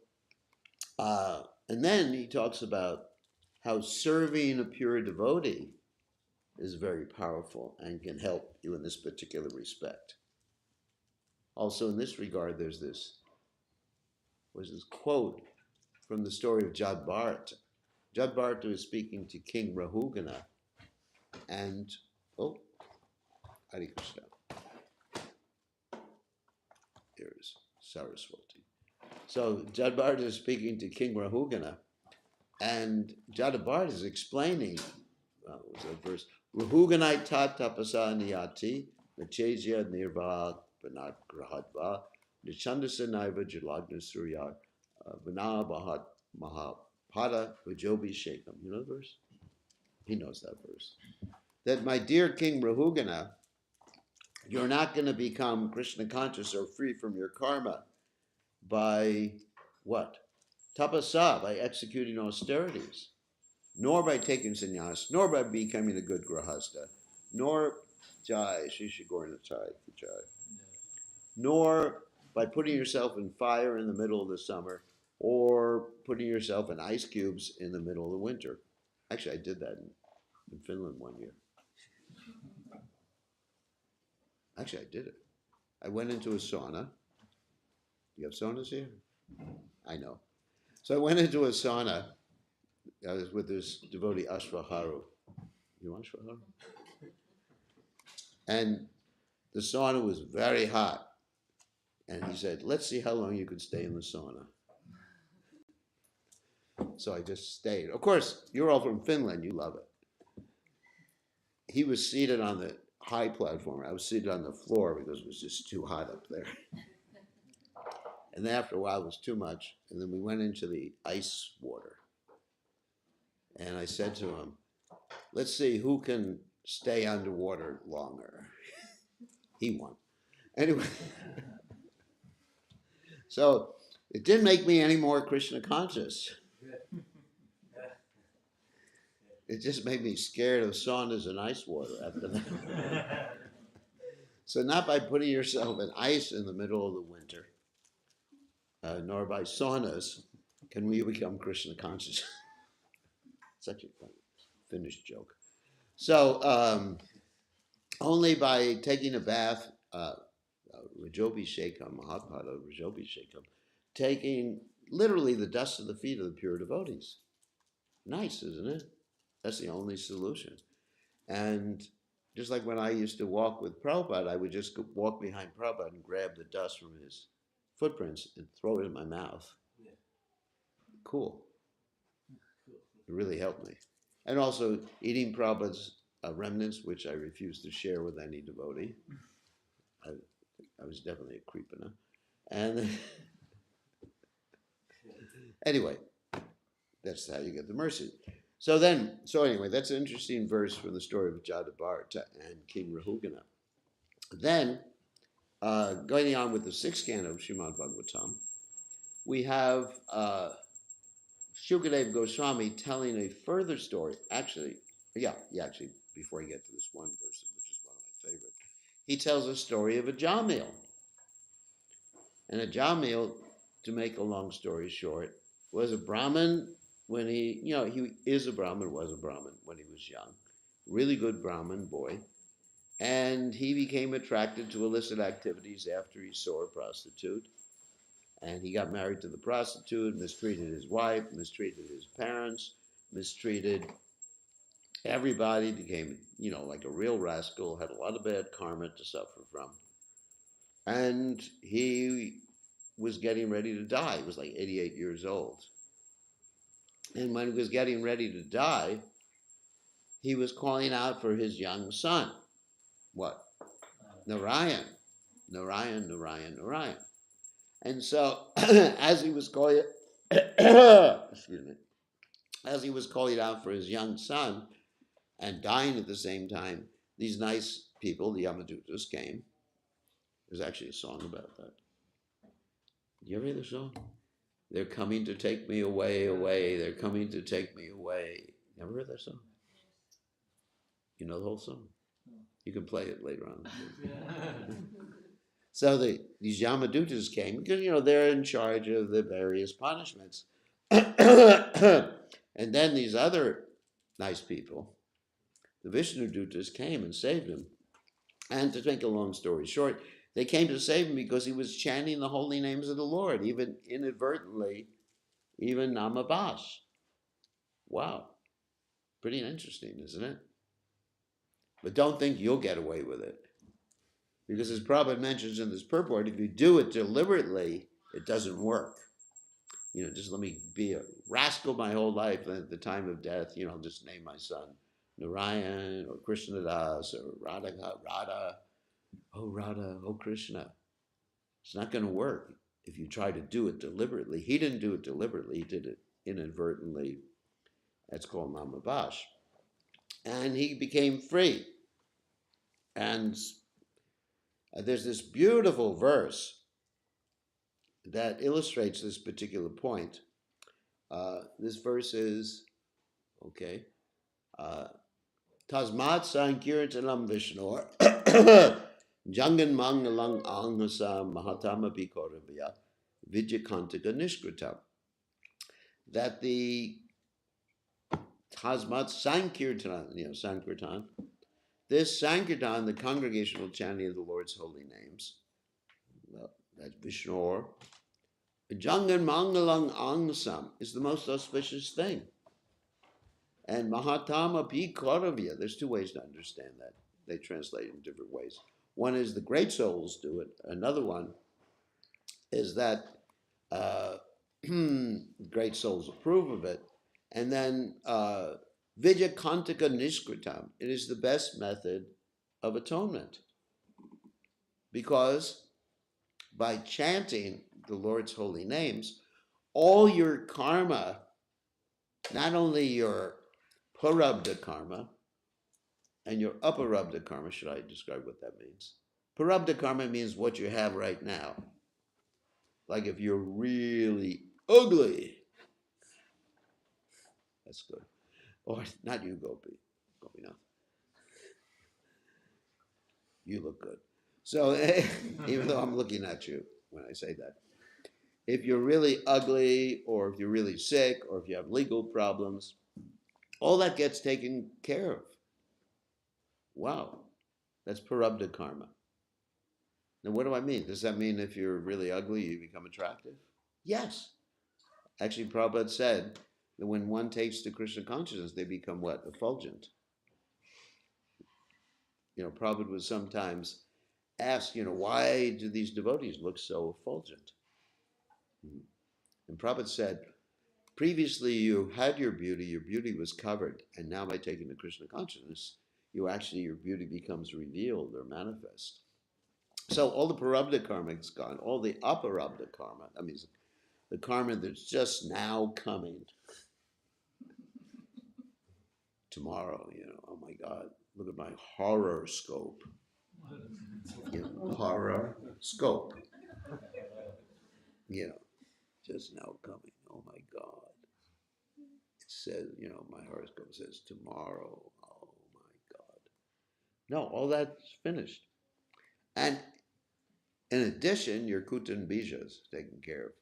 and then he talks about how serving a pure devotee is very powerful and can help you in this particular respect. Also, in this regard, there's this quote from the story of Jad Bharata. Jad Bharata is speaking to King Rahugana, and Hare Krishna. Here is Saraswati. So Jad Bharata is speaking to King Rahugana, and Jad Bharata is explaining, what was that verse? Rahuganai tat tapasa niyati, nachejya nirva banat grahadva, nichandasa naiva jalagna surya, vana bahat mahapada vajobi shekam. You know the verse? He knows that verse. That my dear King Rahugana, you're not going to become Krishna conscious or free from your karma by what? Tapasa, by executing austerities, nor by taking sannyas, nor by becoming a good grahasta, nor jai, shishigornachai, jai, nor by putting yourself in fire in the middle of the summer, or putting yourself in ice cubes in the middle of the winter. Actually, I did that in Finland one year. Actually, I did it. I went into a sauna. You have saunas here? I know. So I went into a sauna. I was with this devotee, Ashvaharu. You know Ashvaharu? And the sauna was very hot. And he said, let's see how long you can stay in the sauna. So I just stayed. Of course, you're all from Finland. You love it. He was seated on the high platform. I was seated on the floor because it was just too hot up there. And then after a while, it was too much. And then we went into the ice water. And I said to him, let's see who can stay underwater longer. He won. Anyway, so it didn't make me any more Krishna conscious. It just made me scared of saunas and ice water after that. So not by putting yourself in ice in the middle of the winter, nor by saunas, can we become Krishna conscious. Such a funny Finnish joke. So only by taking a bath, Rajobi Shekam, Mahapada Rajobi Shekam, taking literally the dust of the feet of the pure devotees. Nice, isn't it? That's the only solution. And just like when I used to walk with Prabhupada, I would just walk behind Prabhupada and grab the dust from his footprints and throw it in my mouth. Yeah. Cool. It really helped me. And also eating Prabhupada's remnants, which I refuse to share with any devotee. I was definitely a creepina. And anyway, that's how you get the mercy. So anyway, that's an interesting verse from the story of Jada Bharata and King Rahugana. Then, going on with the sixth canto of Srimad Bhagavatam, we have Shukadeva Goswami telling a further story. Actually, before I get to this one verse, which is one of my favorite, he tells a story of a Jamil. And a Jamil, to make a long story short, was a Brahmin when he is a Brahmin, was a Brahmin when he was young. Really good Brahmin boy. And he became attracted to illicit activities after he saw a prostitute. And he got married to the prostitute, mistreated his wife, mistreated his parents, mistreated everybody, became, like a real rascal, had a lot of bad karma to suffer from. And he was getting ready to die. He was like 88 years old. And when he was getting ready to die, he was calling out for his young son. What? Narayan. Narayan, Narayan, Narayan. And so, as he was calling excuse me, as he was calling out for his young son and dying at the same time, these nice people, the Yamadutas, came. There's actually a song about that. You ever hear the song? They're coming to take me away, away. They're coming to take me away. You ever heard that song? You know the whole song? You can play it later on. So these Yamadutas came because, they're in charge of the various punishments. And then these other nice people, the Vishnu Dutas, came and saved him. And to make a long story short, they came to save him because he was chanting the holy names of the Lord, even inadvertently, even Namabash. Wow. Pretty interesting, isn't it? But don't think you'll get away with it. Because as Prabhupada mentions in this purport, if you do it deliberately, it doesn't work. Just let me be a rascal my whole life, and at the time of death, I'll just name my son Narayan or Krishnadas or Radha, oh Krishna. It's not going to work if you try to do it deliberately. He didn't do it deliberately, he did it inadvertently. That's called Namabash. And he became free. And there's this beautiful verse that illustrates this particular point. This verse is, Tasmat Sankirtanam Vishnor Jangan Mangalang Anghasa Mahatama Bikorabhya Vijayantika Nishkritam. That the Tasmat Sankirtan, Sankirtan, this Sankirtan, the congregational chanting of the Lord's holy names, that's Vishnor, Jangan Mangalang Anghasam is the most auspicious thing. And Mahatama Pi Kauravya, there's two ways to understand that. They translate in different ways. One is the great souls do it. Another one is that great souls approve of it. And then Vijayantika Nishkritam, it is the best method of atonement. Because by chanting the Lord's holy names, all your karma, not only your Prarabdha karma and your Aparabdha karma, should I describe what that means? Prarabdha karma means what you have right now. Like if you're really ugly, that's good. Or not you, Gopi. Gopi, no. You look good. So even though I'm looking at you when I say that, if you're really ugly, or if you're really sick, or if you have legal problems, all that gets taken care of. Wow, that's Prarabdha karma. Now, what do I mean? Does that mean if you're really ugly, you become attractive? Yes. Actually, Prabhupada said that when one takes to Krishna consciousness, they become what? Effulgent. Prabhupada would sometimes ask, why do these devotees look so effulgent? And Prabhupada said, previously you had your beauty was covered, and now by taking the Krishna consciousness, your beauty becomes revealed or manifest. So all the Prarabdha karma is gone, all the Aparabdha karma, that means the karma that's just now coming. Tomorrow, oh my God, look at my horoscope. Horoscope. Just now coming, oh my God. It says, my horoscope says tomorrow, oh my God. No, all that's finished. And in addition, your Kuta and Bija is taken care of.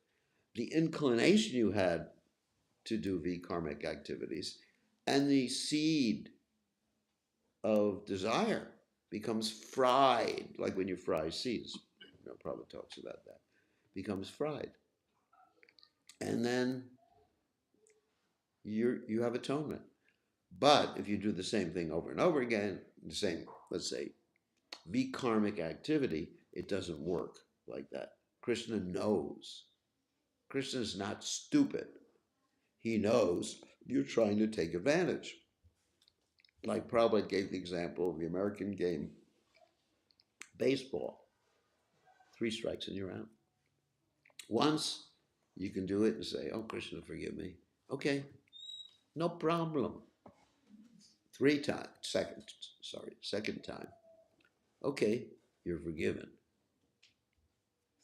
The inclination you had to do V-karmic activities and the seed of desire becomes fried, like when you fry seeds. Prabhupada talks about that. Becomes fried. And then you have atonement. But if you do the same thing over and over again, the same, let's say, V-karmic activity, it doesn't work like that. Krishna knows. Krishna is not stupid. He knows you're trying to take advantage. Like Prabhupada gave the example of the American game, baseball. 3 strikes and you're out. Once You can do it and say, "Oh, Krishna, forgive me." Okay, no problem. 3 times, second time. Okay, you're forgiven.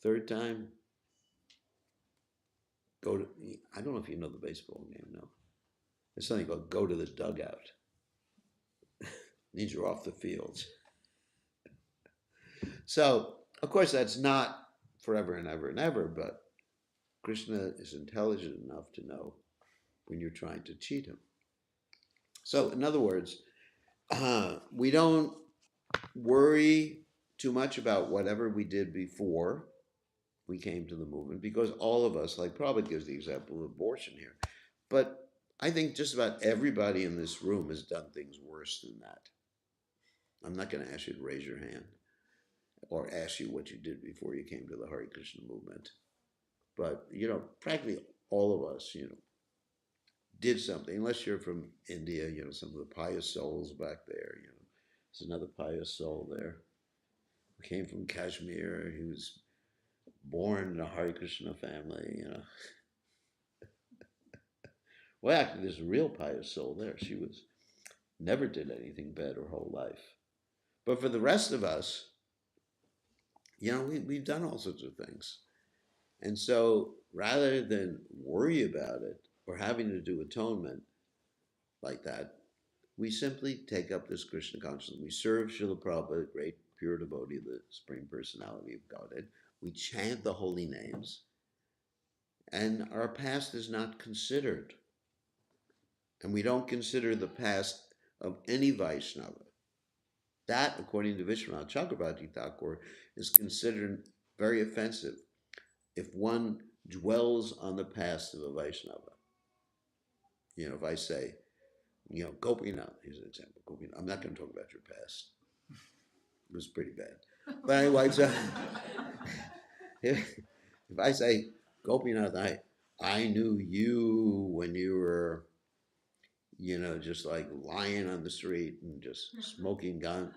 Third time, go to, I don't know if you know the baseball game, no. There's something called go to the dugout. Means you're off the field. So, of course, that's not forever and ever and ever, but Krishna is intelligent enough to know when you're trying to cheat him. So, in other words, we don't worry too much about whatever we did before we came to the movement, because all of us, like Prabhupada gives the example of abortion here, but I think just about everybody in this room has done things worse than that. I'm not going to ask you to raise your hand or ask you what you did before you came to the Hare Krishna movement. But, practically all of us, did something, unless you're from India, some of the pious souls back there, there's another pious soul there who came from Kashmir. He was born in a Hare Krishna family, Well, actually, there's a real pious soul there. She never did anything bad her whole life. But for the rest of us, we've done all sorts of things. And so rather than worry about it or having to do atonement like that, we simply take up this Krishna consciousness. We serve Srila Prabhupada, great pure devotee of the Supreme Personality of Godhead. We chant the holy names, and our past is not considered. And we don't consider the past of any Vaishnava. That, according to Vishwanath Chakravarti Thakur, is considered very offensive if one dwells on the past of a Vaishnava. If I say, Gopinath, here's an example. Gopinath, I'm not going to talk about your past. It was pretty bad. But anyway, so if I say, Gopinath, I knew you when you were, just like lying on the street and just smoking gun.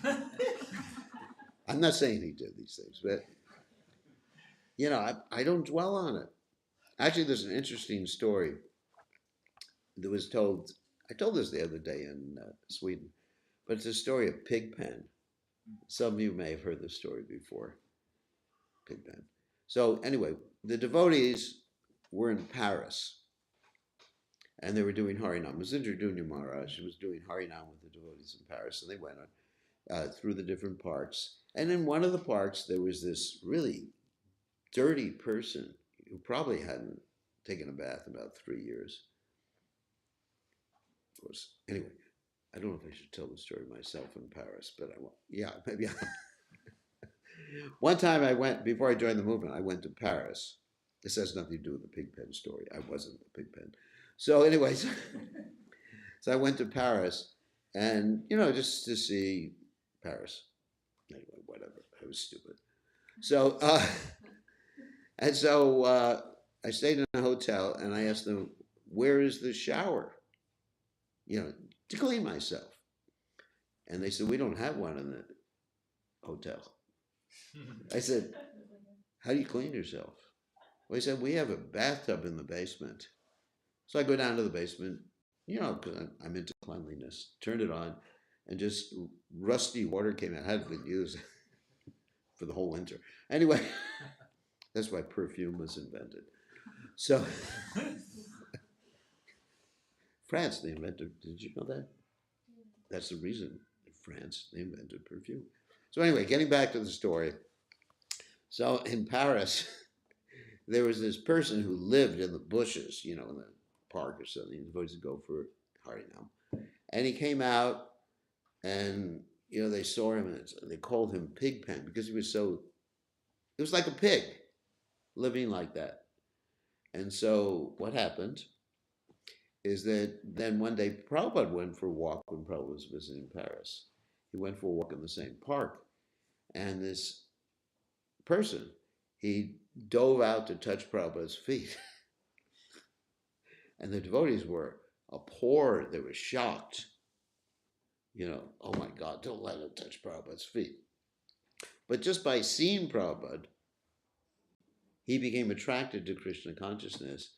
No. I'm not saying he did these things, but, I don't dwell on it. Actually, there's an interesting story that was told. I told this the other day in Sweden, but it's a story of Pigpen. Some of you may have heard this story before. Pigpen. So anyway, the devotees were in Paris, and they were doing Harinam. It was Indradunya Maharaj. She was doing Harinam with the devotees in Paris, and they went on through the different parks. And in one of the parks, there was this really dirty person who probably hadn't taken a bath in about 3 years. Of course, anyway, I don't know if I should tell the story myself in Paris, but I won't. Yeah, maybe. One time I went, before I joined the movement, I went to Paris. This has nothing to do with the Pigpen story. I wasn't the Pigpen. So anyways, so I went to Paris and, just to see Paris. Anyway, whatever. I was stupid. So, and so I stayed in a hotel and I asked them, where is the shower? To clean myself. And they said, we don't have one in the hotel. I said, how do you clean yourself? Well, he said, we have a bathtub in the basement. So I go down to the basement, because I'm into cleanliness, turned it on, and just rusty water came out. It hadn't been used for the whole winter. Anyway, that's why perfume was invented. So, France, they invented, did you know that? That's the reason in France they invented perfume. So anyway, getting back to the story. So in Paris, there was this person who lived in the bushes, in the park or something. He was supposed to go for Harinam. And he came out and, they saw him and they called him Pigpen because he was like a pig living like that. And so what happened is that then one day Prabhupada went for a walk when Prabhupada was visiting Paris. He went for a walk in the same park. And this person, he dove out to touch Prabhupada's feet. And the devotees were abhorred. They were shocked. Oh my God, don't let him touch Prabhupada's feet. But just by seeing Prabhupada, he became attracted to Krishna consciousness.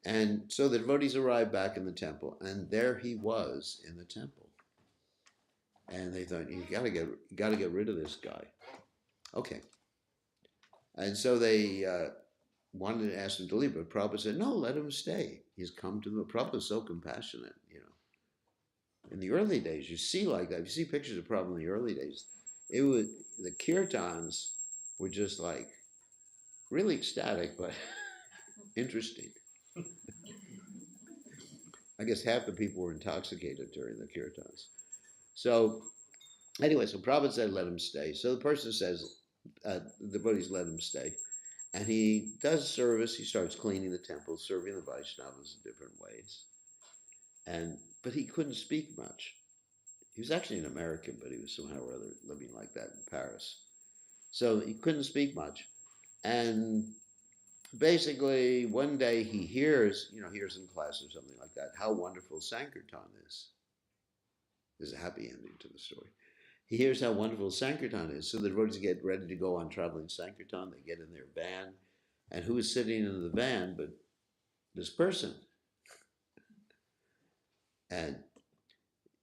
And so the devotees arrived back in the temple, and there he was in the temple. And they thought, you gotta get rid of this guy. Okay. And so they wanted to ask him to leave, but Prabhupada said, no, let him stay. He's come to the Prabhupada is so compassionate, you know. In the early days, you see like that. You see pictures of Prabhupada in the early days. It was the kirtans were just like really ecstatic, but interesting. I guess half the people were intoxicated during the kirtans. So anyway, so Prabhupada said, let him stay. So the person says, the devotees let him stay. And he does service. He starts cleaning the temple, serving the Vaishnavas in different ways. But he couldn't speak much. He was actually an American, but he was somehow or other living like that in Paris. So he couldn't speak much. And basically, one day he hears in class or something like that, how wonderful Sankirtan is. There's a happy ending to the story. He hears how wonderful Sankirtan is. So the devotees get ready to go on traveling Sankirtan. They get in their van. And who is sitting in the van but this person? And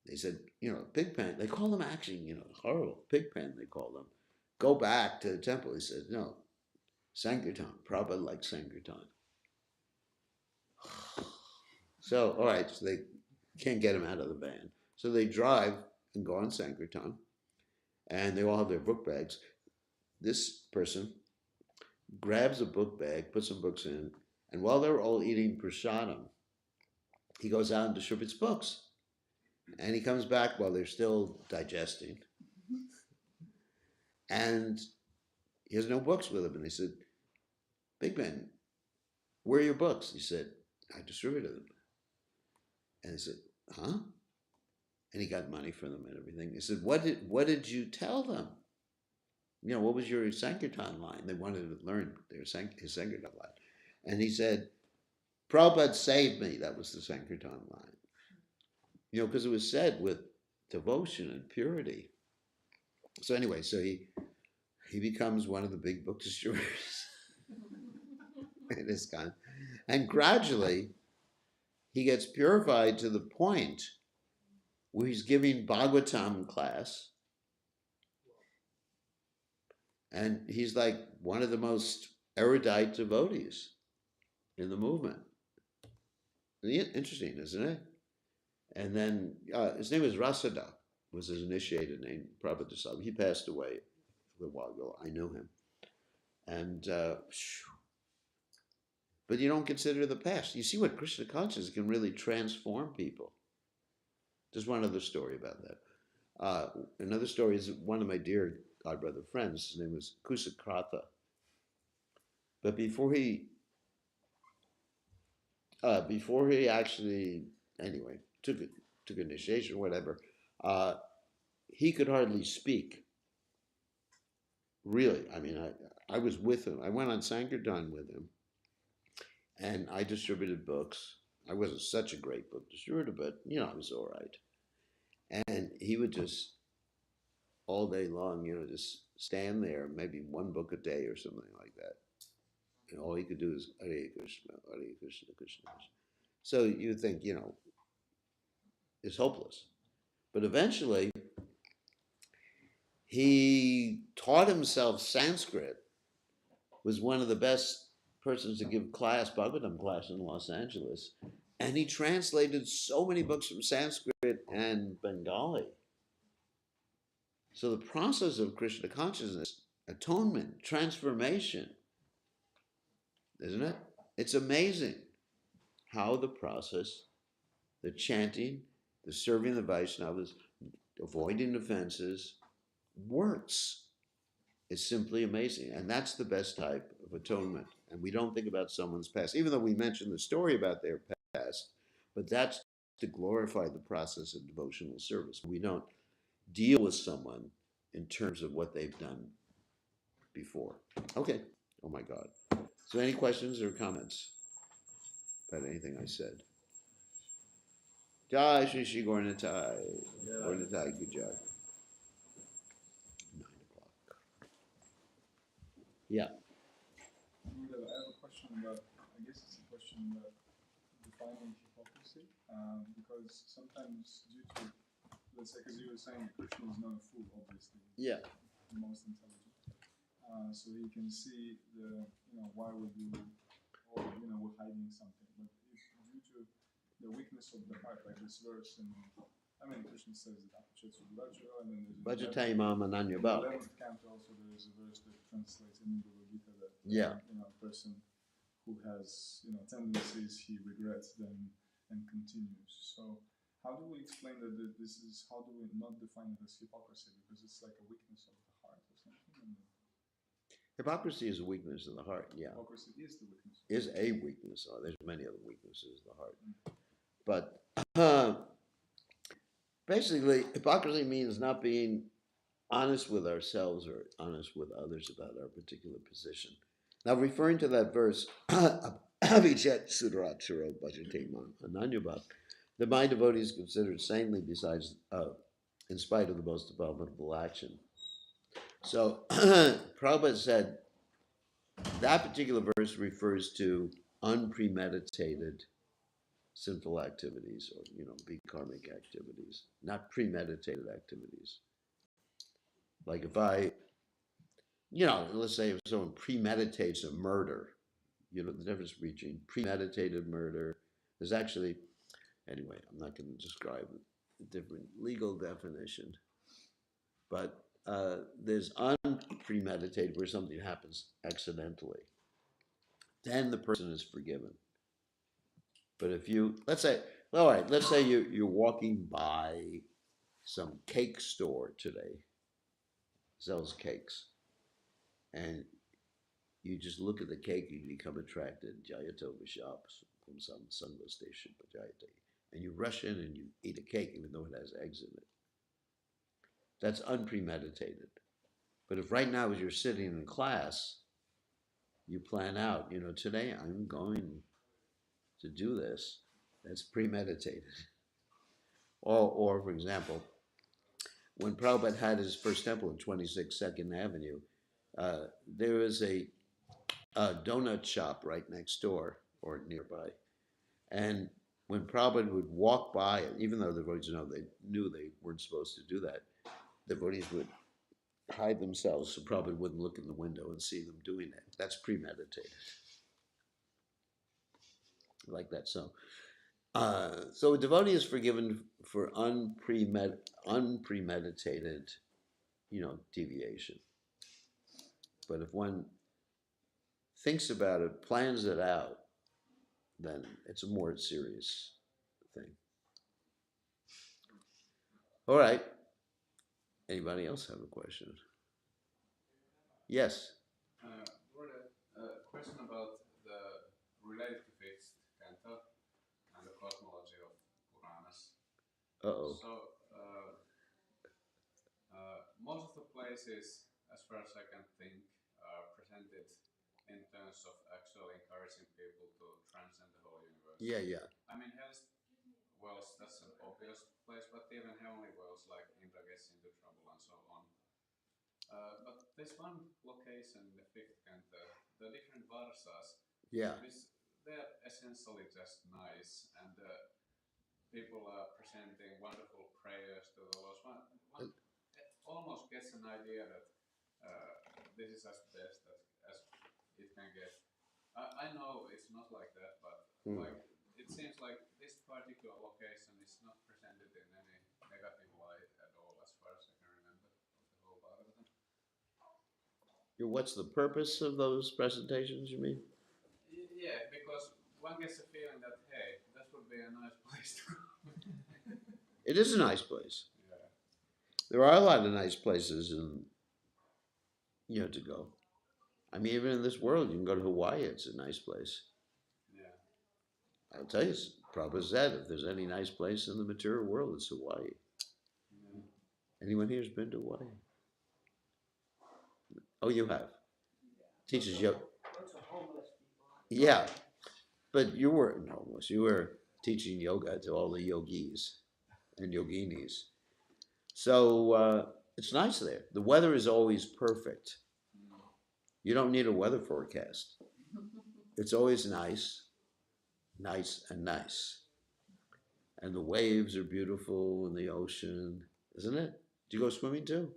they said, Pigpen, they call them actually, horrible. Pigpen, they call them. Go back to the temple. He says, no, Sankirtan. Prabhupada likes Sankirtan. So, all right, so they can't get him out of the van. So they drive and go on Sankirtan. And they all have their book bags. This person grabs a book bag, puts some books in, and while they're all eating prasadam, he goes out and distributes books. And he comes back while they're still digesting. And he has no books with him. And he said, Big Ben, where are your books? He said, I distributed them. And he said, huh? And he got money for them and everything. He said, what did you tell them? What was your Sankirtan line? They wanted to learn his Sankirtan line. And he said, Prabhupada saved me. That was the Sankirtan line. Because it was said with devotion and purity. So anyway, so he becomes one of the big book distributors in this kind. And gradually, he gets purified to the point where he's giving Bhagavatam class. And he's like one of the most erudite devotees in the movement. Interesting, isn't it? And then his name is Rasada, was his initiated name, Prabhupada Dasam. He passed away a little while ago. I knew him. And, but you don't consider the past. You see what Krishna consciousness can really transform people. Just one other story about that. Another story is one of my dear godbrother friends. His name was Kusakratha. But before he actually, anyway, took initiation or whatever, he could hardly speak. Really, I mean, I was with him. I went on Sankirtan with him, and I distributed books. I wasn't such a great book distributor, but, I was all right. And he would just, all day long, just stand there, maybe one book a day or something like that. And all he could do is Hare Krishna, Hare Krishna, Krishna Krishna. So you think, it's hopeless. But eventually, he taught himself Sanskrit, was one of the best persons to give class, Bhagavatam class in Los Angeles. And he translated so many books from Sanskrit and Bengali. So the process of Krishna consciousness, atonement, transformation, isn't it? It's amazing how the process, the chanting, the serving the Vaishnavas, avoiding offenses, works. It's simply amazing. And that's the best type of atonement. And we don't think about someone's past, even though we mention the story about their past, but that's to glorify the process of devotional service. We don't deal with someone in terms of what they've done before. Okay. Oh my God. So any questions or comments about anything I said? Jai Shri Shri Gauranatai. Gauranatai, good job. 9 o'clock. Yeah. but I guess it's a question about defining hypocrisy, because sometimes due to, let's say, because you were saying Krishna is not a fool, obviously. Yeah. The most intelligent. So he can see why would you, or we're hiding something. But if due to the weakness of the heart, like this verse, and Krishna says that and then there's Bhajataimam Ananyabhav. in the 11th canto also there is a verse that translates in the Gita that a person who has tendencies he regrets them and continues. So how do we explain that this is? How do we not define it as hypocrisy, because it's like a weakness of the heart or something? Hypocrisy is a weakness of the heart. Yeah. Hypocrisy is the weakness. Is a weakness. Oh, there's many other weaknesses of the heart, but basically, hypocrisy means not being honest with ourselves or honest with others about our particular position. Now, referring to that verse, Abhijat Sudaracharo Bhajateman Ananyabhav, that my devotee is considered saintly besides, in spite of the most abominable action. So, Prabhupada said that particular verse refers to unpremeditated sinful activities, or big karmic activities, not premeditated activities. Like if I, let's say if someone premeditates a murder, the difference between premeditated murder is actually, anyway, I'm not going to describe a different legal definition, but there's unpremeditated where something happens accidentally. Then the person is forgiven. But if you, let's say you're walking by some cake store today, sells cakes, and you just look at the cake, you become attracted, Jayato Vishaps from some Sangha station, and you rush in and you eat a cake even though it has eggs in it. That's unpremeditated. But if right now as you're sitting in class, you plan out, today I'm going to do this, that's premeditated. Or for example, when Prabhupada had his first temple in 26 2nd Avenue, there was a donut shop right next door or nearby. And when Prabhupada would walk by, even though the devotees knew they weren't supposed to do that, the devotees would hide themselves so Prabhupada wouldn't look in the window and see them doing it. That's premeditated. Like that. So a devotee is forgiven for unpremeditated, deviation. But if one thinks about it, plans it out, then it's a more serious thing. All right. Anybody else have a question? Yes. A question about the related to fifth canto and the cosmology of Puranas. Uh-oh. So, most of the places, as far as I can think, are presented in terms of actually encouraging people to transcend the whole universe. Yeah. Hell's worlds, that's an obvious place, but even heavenly worlds like Indra gets into trouble and so on. But there's one location in the fifth canto, the different varsas. Yeah. They're essentially just nice, and people are presenting wonderful prayers to the Lord. One almost gets an idea that this is as best as it can get. I know it's not like that, but it seems like this particular location is not presented in any negative light at all, as far as I can remember, of the whole Bhagavatam. What's the purpose of those presentations, you mean? Yeah, because one gets a feeling that, hey, that would be a nice place to go. It is a nice place. Yeah. There are a lot of nice places to go. Even in this world, you can go to Hawaii. It's a nice place. Yeah. I'll tell you, Prabhupada said, if there's any nice place in the material world, it's Hawaii. Yeah. Anyone here has been to Hawaii? Oh, you have. Teaches yoga. Yeah, but you weren't homeless. You were teaching yoga to all the yogis and yoginis. So it's nice there. The weather is always perfect. You don't need a weather forecast. it's always nice, nice and nice. And the waves are beautiful in the ocean, isn't it? Do you go swimming too?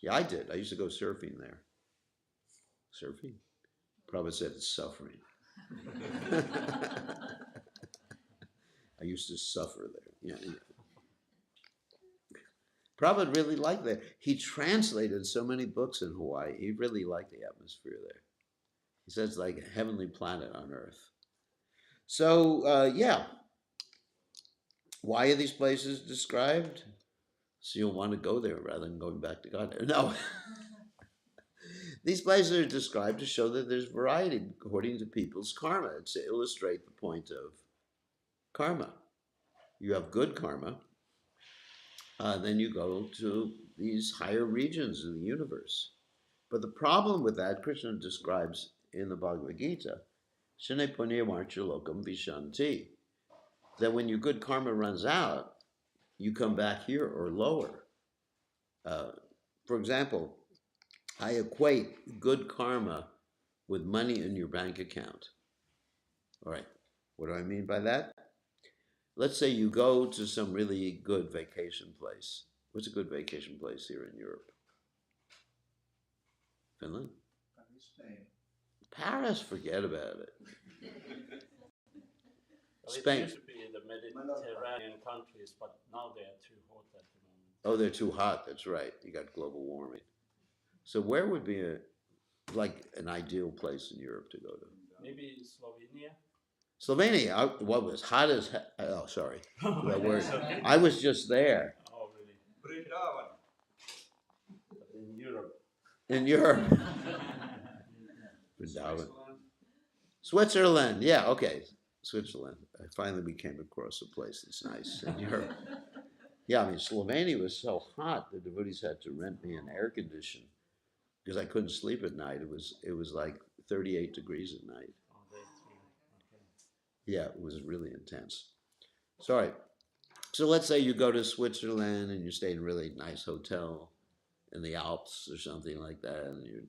Yeah, I did. I used to go surfing there. Surfing? Prabhupada said it's suffering. I used to suffer there. Yeah. Prabhupada really liked that. He translated so many books in Hawaii. He really liked the atmosphere there. He says it's like a heavenly planet on earth. So, yeah. Why are these places described? So you'll want to go there rather than going back to God. No. These places are described to show that there's variety according to people's karma. It's to illustrate the point of karma. You have good karma, then you go to these higher regions in the universe. But the problem with that, Krishna describes in the Bhagavad Gita, Shane punya marcha lokam vishanti, that when your good karma runs out, you come back here or lower. For example, I equate good karma with money in your bank account. All right, what do I mean by that? Let's say you go to some really good vacation place. What's a good vacation place here in Europe? Finland? Paris, forget about it. Well, Spain. It used to be the Mediterranean countries, but now they are too hot at the moment. Oh, they're too hot, that's right. You got global warming. So where would be like an ideal place in Europe to go to? Maybe Slovenia? Slovenia, what was hot as hell. Oh, sorry. That word. I was just there. Oh, really? In Europe. In Europe. Switzerland. Switzerland, yeah, okay. Switzerland. I finally came across a place that's nice in Europe. Yeah, I mean, Slovenia was so hot, the devotees had to rent me an air condition because I couldn't sleep at night. It was like 38 degrees at night. Oh, that's really, okay. Yeah, it was really intense. Sorry. So let's say you go to Switzerland and you stay in a really nice hotel in the Alps or something like that, and you're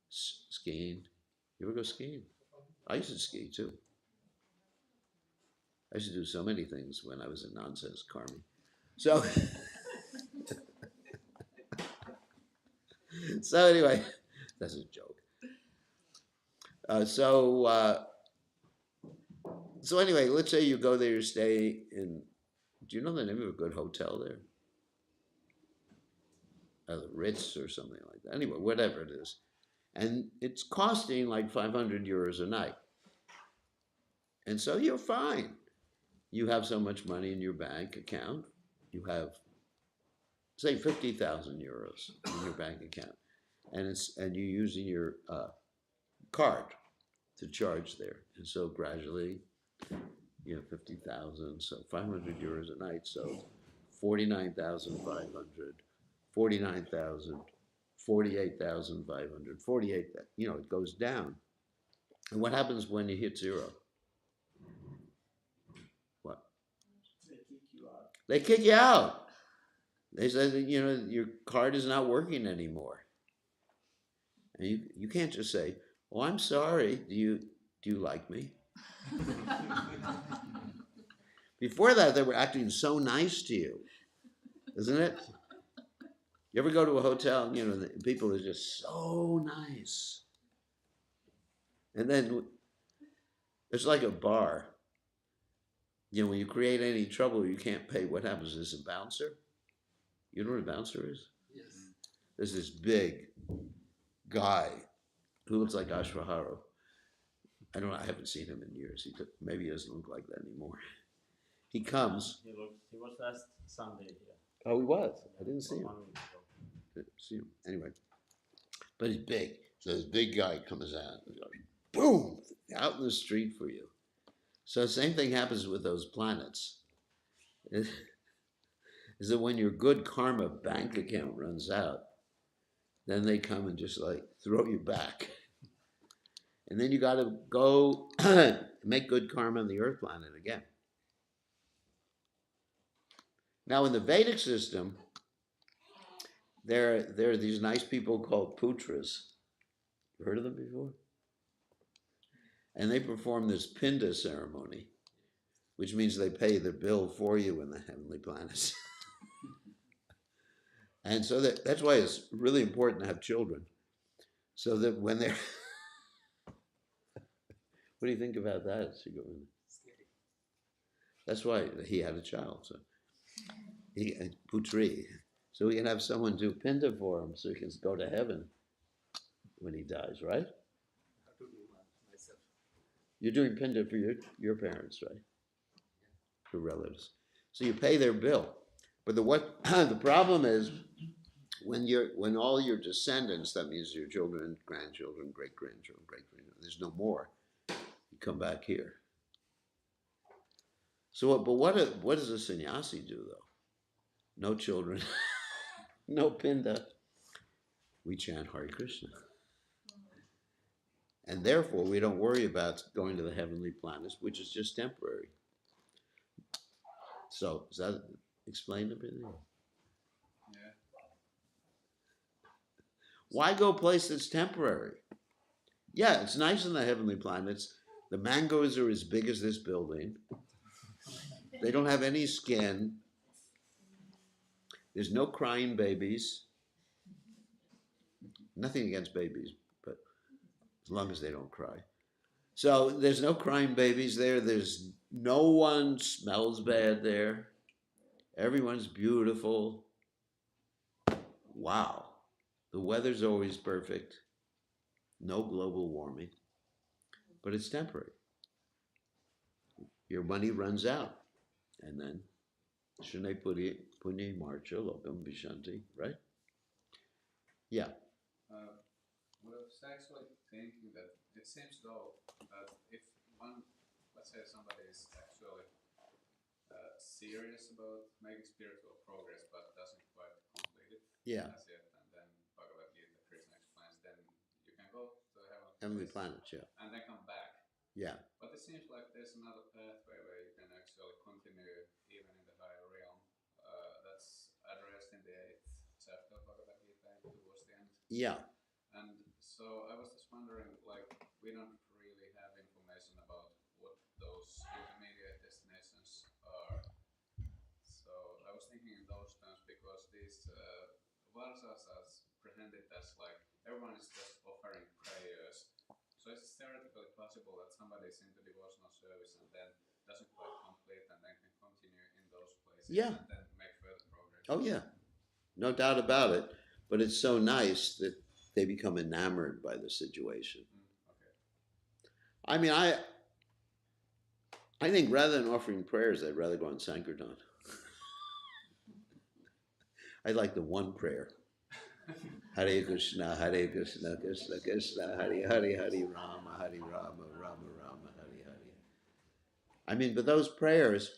skiing. You ever go skiing? I used to ski too. I used to do so many things when I was in nonsense karmi. So, so anyway, that's a joke. So anyway, let's say you go there, you stay in. Do you know the name of a good hotel there? The Ritz or something like that. Anyway, whatever it is, and it's costing like 500 euros a night, and so you're fine. You have so much money in your bank account. You have, say, 50,000 euros in your bank account, and you're using your card to charge there, and so gradually, you have 50,000, so 500 euros a night, so 49,500, 49,000, 48,500, 48. You know, it goes down. And what happens when you hit zero? What? They kick you out. They say that, you know, your card is not working anymore. And you can't just say, "Oh, I'm sorry. Do you like me?" Before that, they were acting so nice to you, isn't it? You ever go to a hotel, you know, the people are just so nice. And then it's like a bar. You know, when you create any trouble, you can't pay. What happens? There's a bouncer. You know what a bouncer is? Yes. There's this big guy who looks like Ashvaharu. I don't know. I haven't seen him in years. Maybe he doesn't look like that anymore. He comes. He was last Sunday here. Oh, he was. I didn't see him. 1 week ago. Didn't see him. Anyway, but he's big. So this big guy comes out and goes, boom, out in the street for you. So the same thing happens with those planets. Is that when your good karma bank account runs out, then they come and just like throw you back. And then you got to go make good karma on the earth planet again. Now in the Vedic system, there are these nice people called putras. You heard of them before? And they perform this pinda ceremony, which means they pay the bill for you in the heavenly planets. And so that's why it's really important to have children. So that when they're... What do you think about that? That's why he had a child. So Putri. So he can have someone do pinda for him so he can go to heaven when he dies, right? Have to do myself. You're doing pinda for your parents, right? Your relatives. So you pay their bill. But the problem is when all your descendants, that means your children, grandchildren, great-grandchildren, there's no more. You come back here. So what does a sannyasi do though? No children, no pinda. We chant Hare Krishna. And therefore we don't worry about going to the heavenly planets, which is just temporary. So does that explain everything? Yeah. Why go a place that's temporary? Yeah, it's nice in the heavenly planets. The mangoes are as big as this building. They don't have any skin. There's no crying babies. Nothing against babies, but as long as they don't cry. So there's no crying babies there. There's no one smells bad there. Everyone's beautiful. Wow. The weather's always perfect. No global warming. But it's temporary. Your money runs out. And then Shune Puni Marcha Lokam Vishanti, right? Yeah. What I was actually thinking that it seems though that if one, let's say somebody is actually serious about making spiritual progress but doesn't quite complete it as yet, and then Bhagavad Gita, Krishna explains, then you can go to the heavenly planets, yeah. And then come back. Yeah. But it seems like there's another pathway where you can actually continue even in the higher realm. That's addressed in the 8th chapter of Bhagavad Gita towards the end. Yeah. And so I was just wondering, like, we don't really have information about what those intermediate destinations are. So I was thinking in those terms because these Varsas are presented as like everyone is just offering prayers. So it's theoretically possible that somebody is into devotional service and then doesn't quite complete and then can continue in those places and then make further progress. Oh yeah. No doubt about it. But it's so nice that they become enamored by the situation. Okay. I mean, I think rather than offering prayers, I'd rather go on Sankirtan. I like the one prayer. Hare Krishna, Krishna Krishna, Hare Hare, Hare Rama, Rama Rama, Hare Hare. I mean, but those prayers,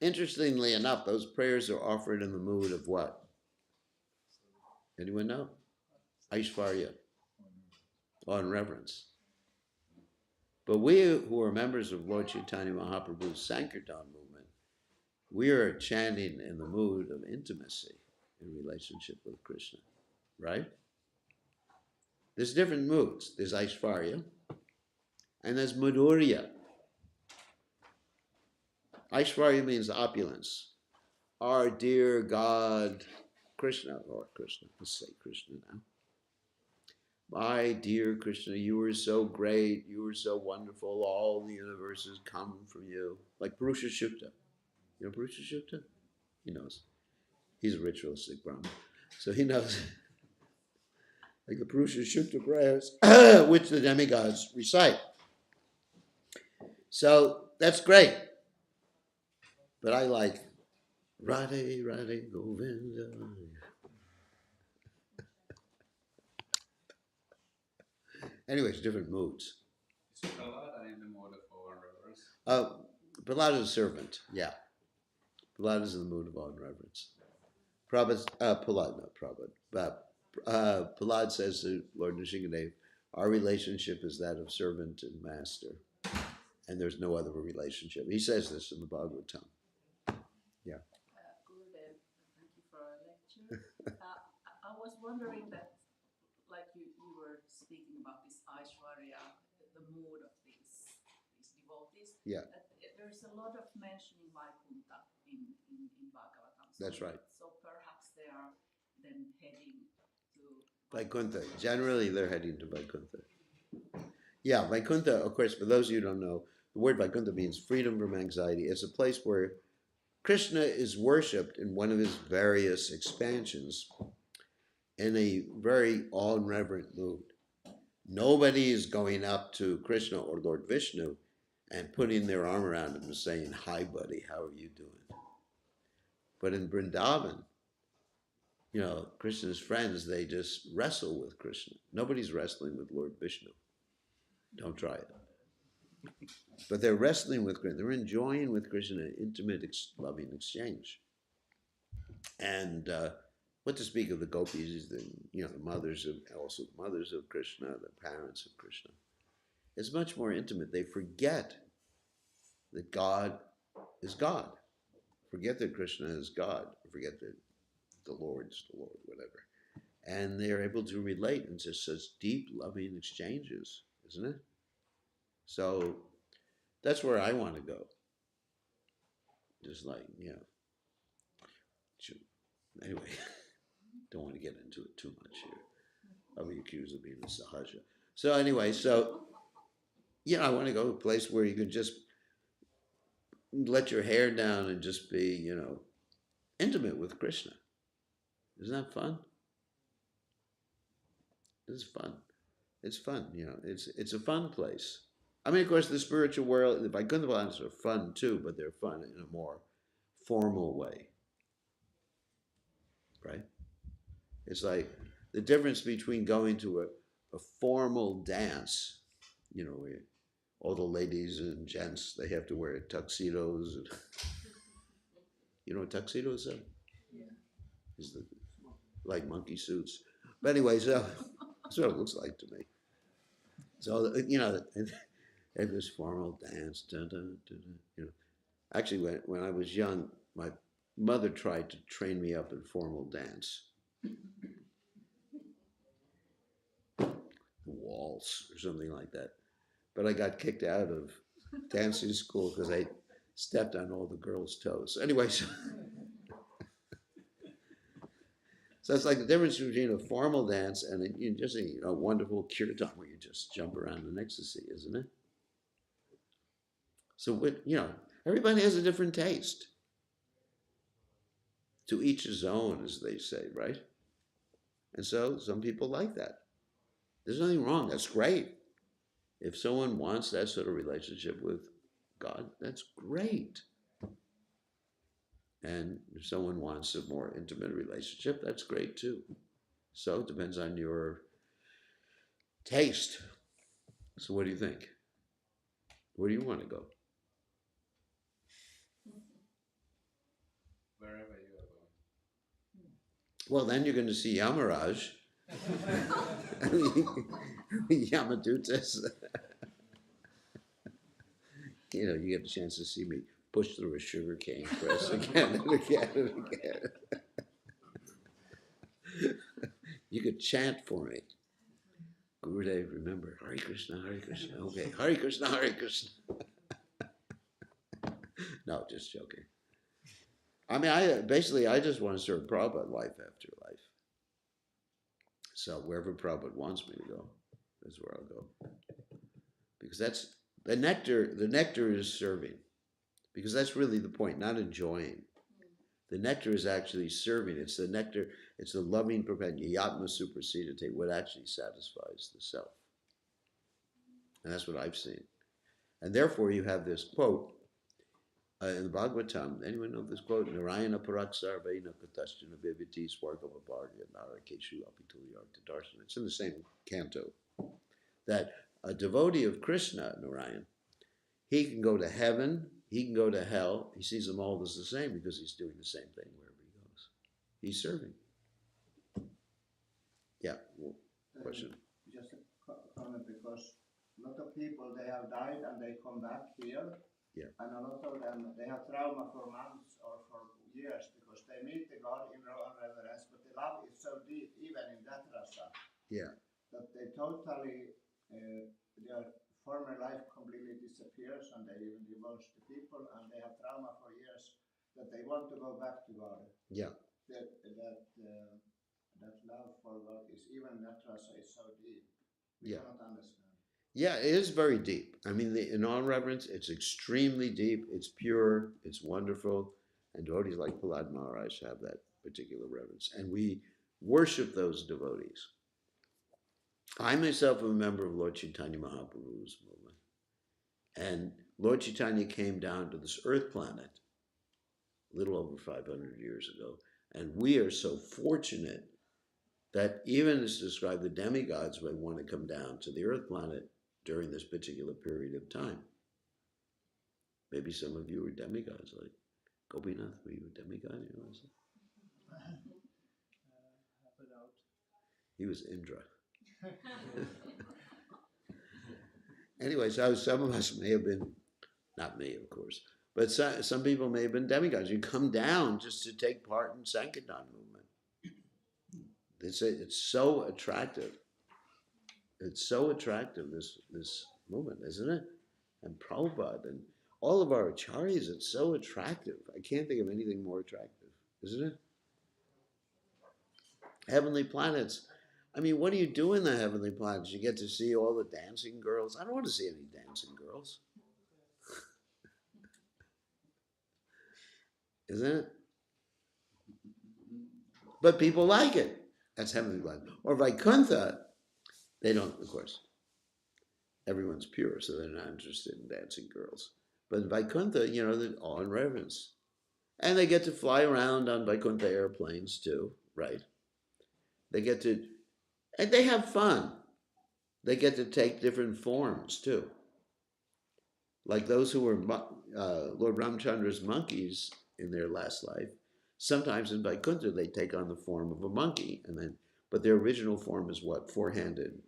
interestingly enough, those prayers are offered in the mood of what? Anyone know? Aishvarya, on reverence. But we who are members of Lord Chaitanya Mahaprabhu's Sankirtan movement, we are chanting in the mood of intimacy in relationship with Krishna, right? There's different moods. There's Aishvarya, and there's Madhurya. Aishvarya means opulence. Our dear God, Krishna, or Krishna, let's say Krishna now. My dear Krishna, you are so great, you are so wonderful, all the universes come from you. Like Purusha Shukta. You know Purusha Shukta? He knows. He's a ritualistic Brahmin. So he knows. Like the Purusha Shukta prayers, which the demigods recite. So that's great. But I like Radhe Radhe Govinda. Anyways, different moods. Is Prahlada in the mood of awe and reverence? Prahlada is a servant, yeah. Prahlada is in the mood of awe and reverence. Prahlad says to Lord Nrsimhadev, our relationship is that of servant and master, and there's no other relationship. He says this in the Bhagavatam. Yeah. Gurudev, thank you for our lecture. I was wondering that, like you were speaking about this Aishwarya, the mood of these devotees. Yeah. There's a lot of mentioning Vaikuntha in Bhagavatam. That's right. So perhaps they are then heading to Vaikuntha. Generally, they're heading to Vaikuntha. Yeah, Vaikuntha, of course, for those of you who don't know, the word Vaikuntha means freedom from anxiety. It's a place where Krishna is worshipped in one of his various expansions in a very awe-reverent mood. Nobody is going up to Krishna or Lord Vishnu and putting their arm around him and saying, "Hi, buddy, how are you doing?" But in Vrindavan, you know, Krishna's friends, they just wrestle with Krishna. Nobody's wrestling with Lord Vishnu. Don't try it. But they're wrestling with Krishna. They're enjoying with Krishna an intimate, loving exchange. And what to speak of the gopis, the mothers of Krishna, the parents of Krishna. It's much more intimate. They forget that God is God. Forget that Krishna is God. Forget that the Lord's the Lord, whatever. And they're able to relate into such deep, loving exchanges, isn't it? So that's where I want to go. Just like, anyway, don't want to get into it too much here. I'll be accused of being a sahaja. So anyway, I want to go to a place where you can just let your hair down and just be, intimate with Krishna. Isn't that fun? It's fun. It's fun, it's a fun place. I mean, of course, the spiritual world, the Vaikuntha planets are fun too, but they're fun in a more formal way, right? It's like the difference between going to a formal dance, where all the ladies and gents, they have to wear tuxedos. And, you know what tuxedos are? Yeah. Like monkey suits. But anyway, so that's what it looks like to me. So, and this formal dance. Dun, dun, dun, dun, Actually, when I was young, my mother tried to train me up in formal dance. Waltz or something like that. But I got kicked out of dancing school because I stepped on all the girls' toes. Anyway, so it's like the difference between a formal dance and just a wonderful kirtan where you just jump around in ecstasy, isn't it? So, everybody has a different taste. To each his own, as they say, right? And so some people like that. There's nothing wrong. That's great. If someone wants that sort of relationship with God, that's great. And if someone wants a more intimate relationship, that's great too. So it depends on your taste. So what do you think? Where do you want to go? Wherever you are going. Well, then you're going to see Yamaraj. Yamadutas. You get a chance to see me push through a sugar cane press again and again and again. You could chant for me. Gurudev, remember, Hare Krishna, Hare Krishna. Okay, Hare Krishna, Hare Krishna. No, just joking. I mean, I just want to serve Prabhupada life after life. So wherever Prabhupada wants me to go, that's where I'll go. Because that's the nectar. The nectar is serving. Because that's really the point, not enjoying. The nectar is actually serving. It's the nectar. It's the loving propensity, yatma supersedite, what actually satisfies the self. And that's what I've seen. And therefore, you have this quote in the Bhagavatam. Anyone know this quote? Narayana paraksarvena katashchana viviti swargavabarya narakeshu apitulyarta darsana. It's in the same canto. That a devotee of Krishna, Narayan, he can go to heaven, he can go to hell. He sees them all as the same because he's doing the same thing wherever he goes. He's serving. Yeah, question. Just a comment, because a lot of people, they have died and they come back here. Yeah. And a lot of them, they have trauma for months or for years because they meet the God in reverence, but the love is so deep, even in that rasa. Yeah. That they totally, they are former life completely disappears and they even divorce the people and they have trauma for years that they want to go back to God. Yeah. That love for God is even Natrasa is so deep. We Yeah. cannot understand. Yeah, it is very deep. I mean, in all reverence, it's extremely deep. It's pure. It's wonderful. And devotees like Prahlad Maharaj have that particular reverence. And we worship those devotees. I myself am a member of Lord Chaitanya Mahaprabhu's movement. And Lord Chaitanya came down to this earth planet a little over 500 years ago. And we are so fortunate that even as described, the demigods would want to come down to the earth planet during this particular period of time. Maybe some of you were demigods, like Gopinath, were you a demigod? You know, he was Indra. Anyway, so some of us may have been, not me, of course, but some people may have been demigods. You come down just to take part in Sankirtan movement. It's so attractive. It's so attractive, this movement, isn't it? And Prabhupada and all of our acharyas, it's so attractive. I can't think of anything more attractive, isn't it? Heavenly planets. I mean, what do you do in the heavenly planets? You get to see all the dancing girls. I don't want to see any dancing girls. Isn't it? But people like it. That's heavenly planets. Or Vaikuntha, they don't, of course. Everyone's pure, so they're not interested in dancing girls. But in Vaikuntha, you know, they're all in reverence. And they get to fly around on Vaikuntha airplanes too, right? They get to, and they have fun. They get to take different forms too. Like those who were Lord Ramchandra's monkeys in their last life, sometimes in Vaikuntha they take on the form of a monkey, but their original form is what? Four-handed.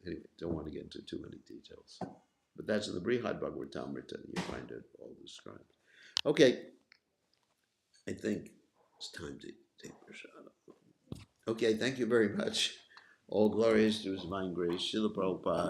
Anyway, don't want to get into too many details. But that's in the Brihad Bhagavatamrita. You find it all described. Okay. I think it's time to take prasada. Okay, thank you very much. All glories to His divine grace. Srila Prabhupada.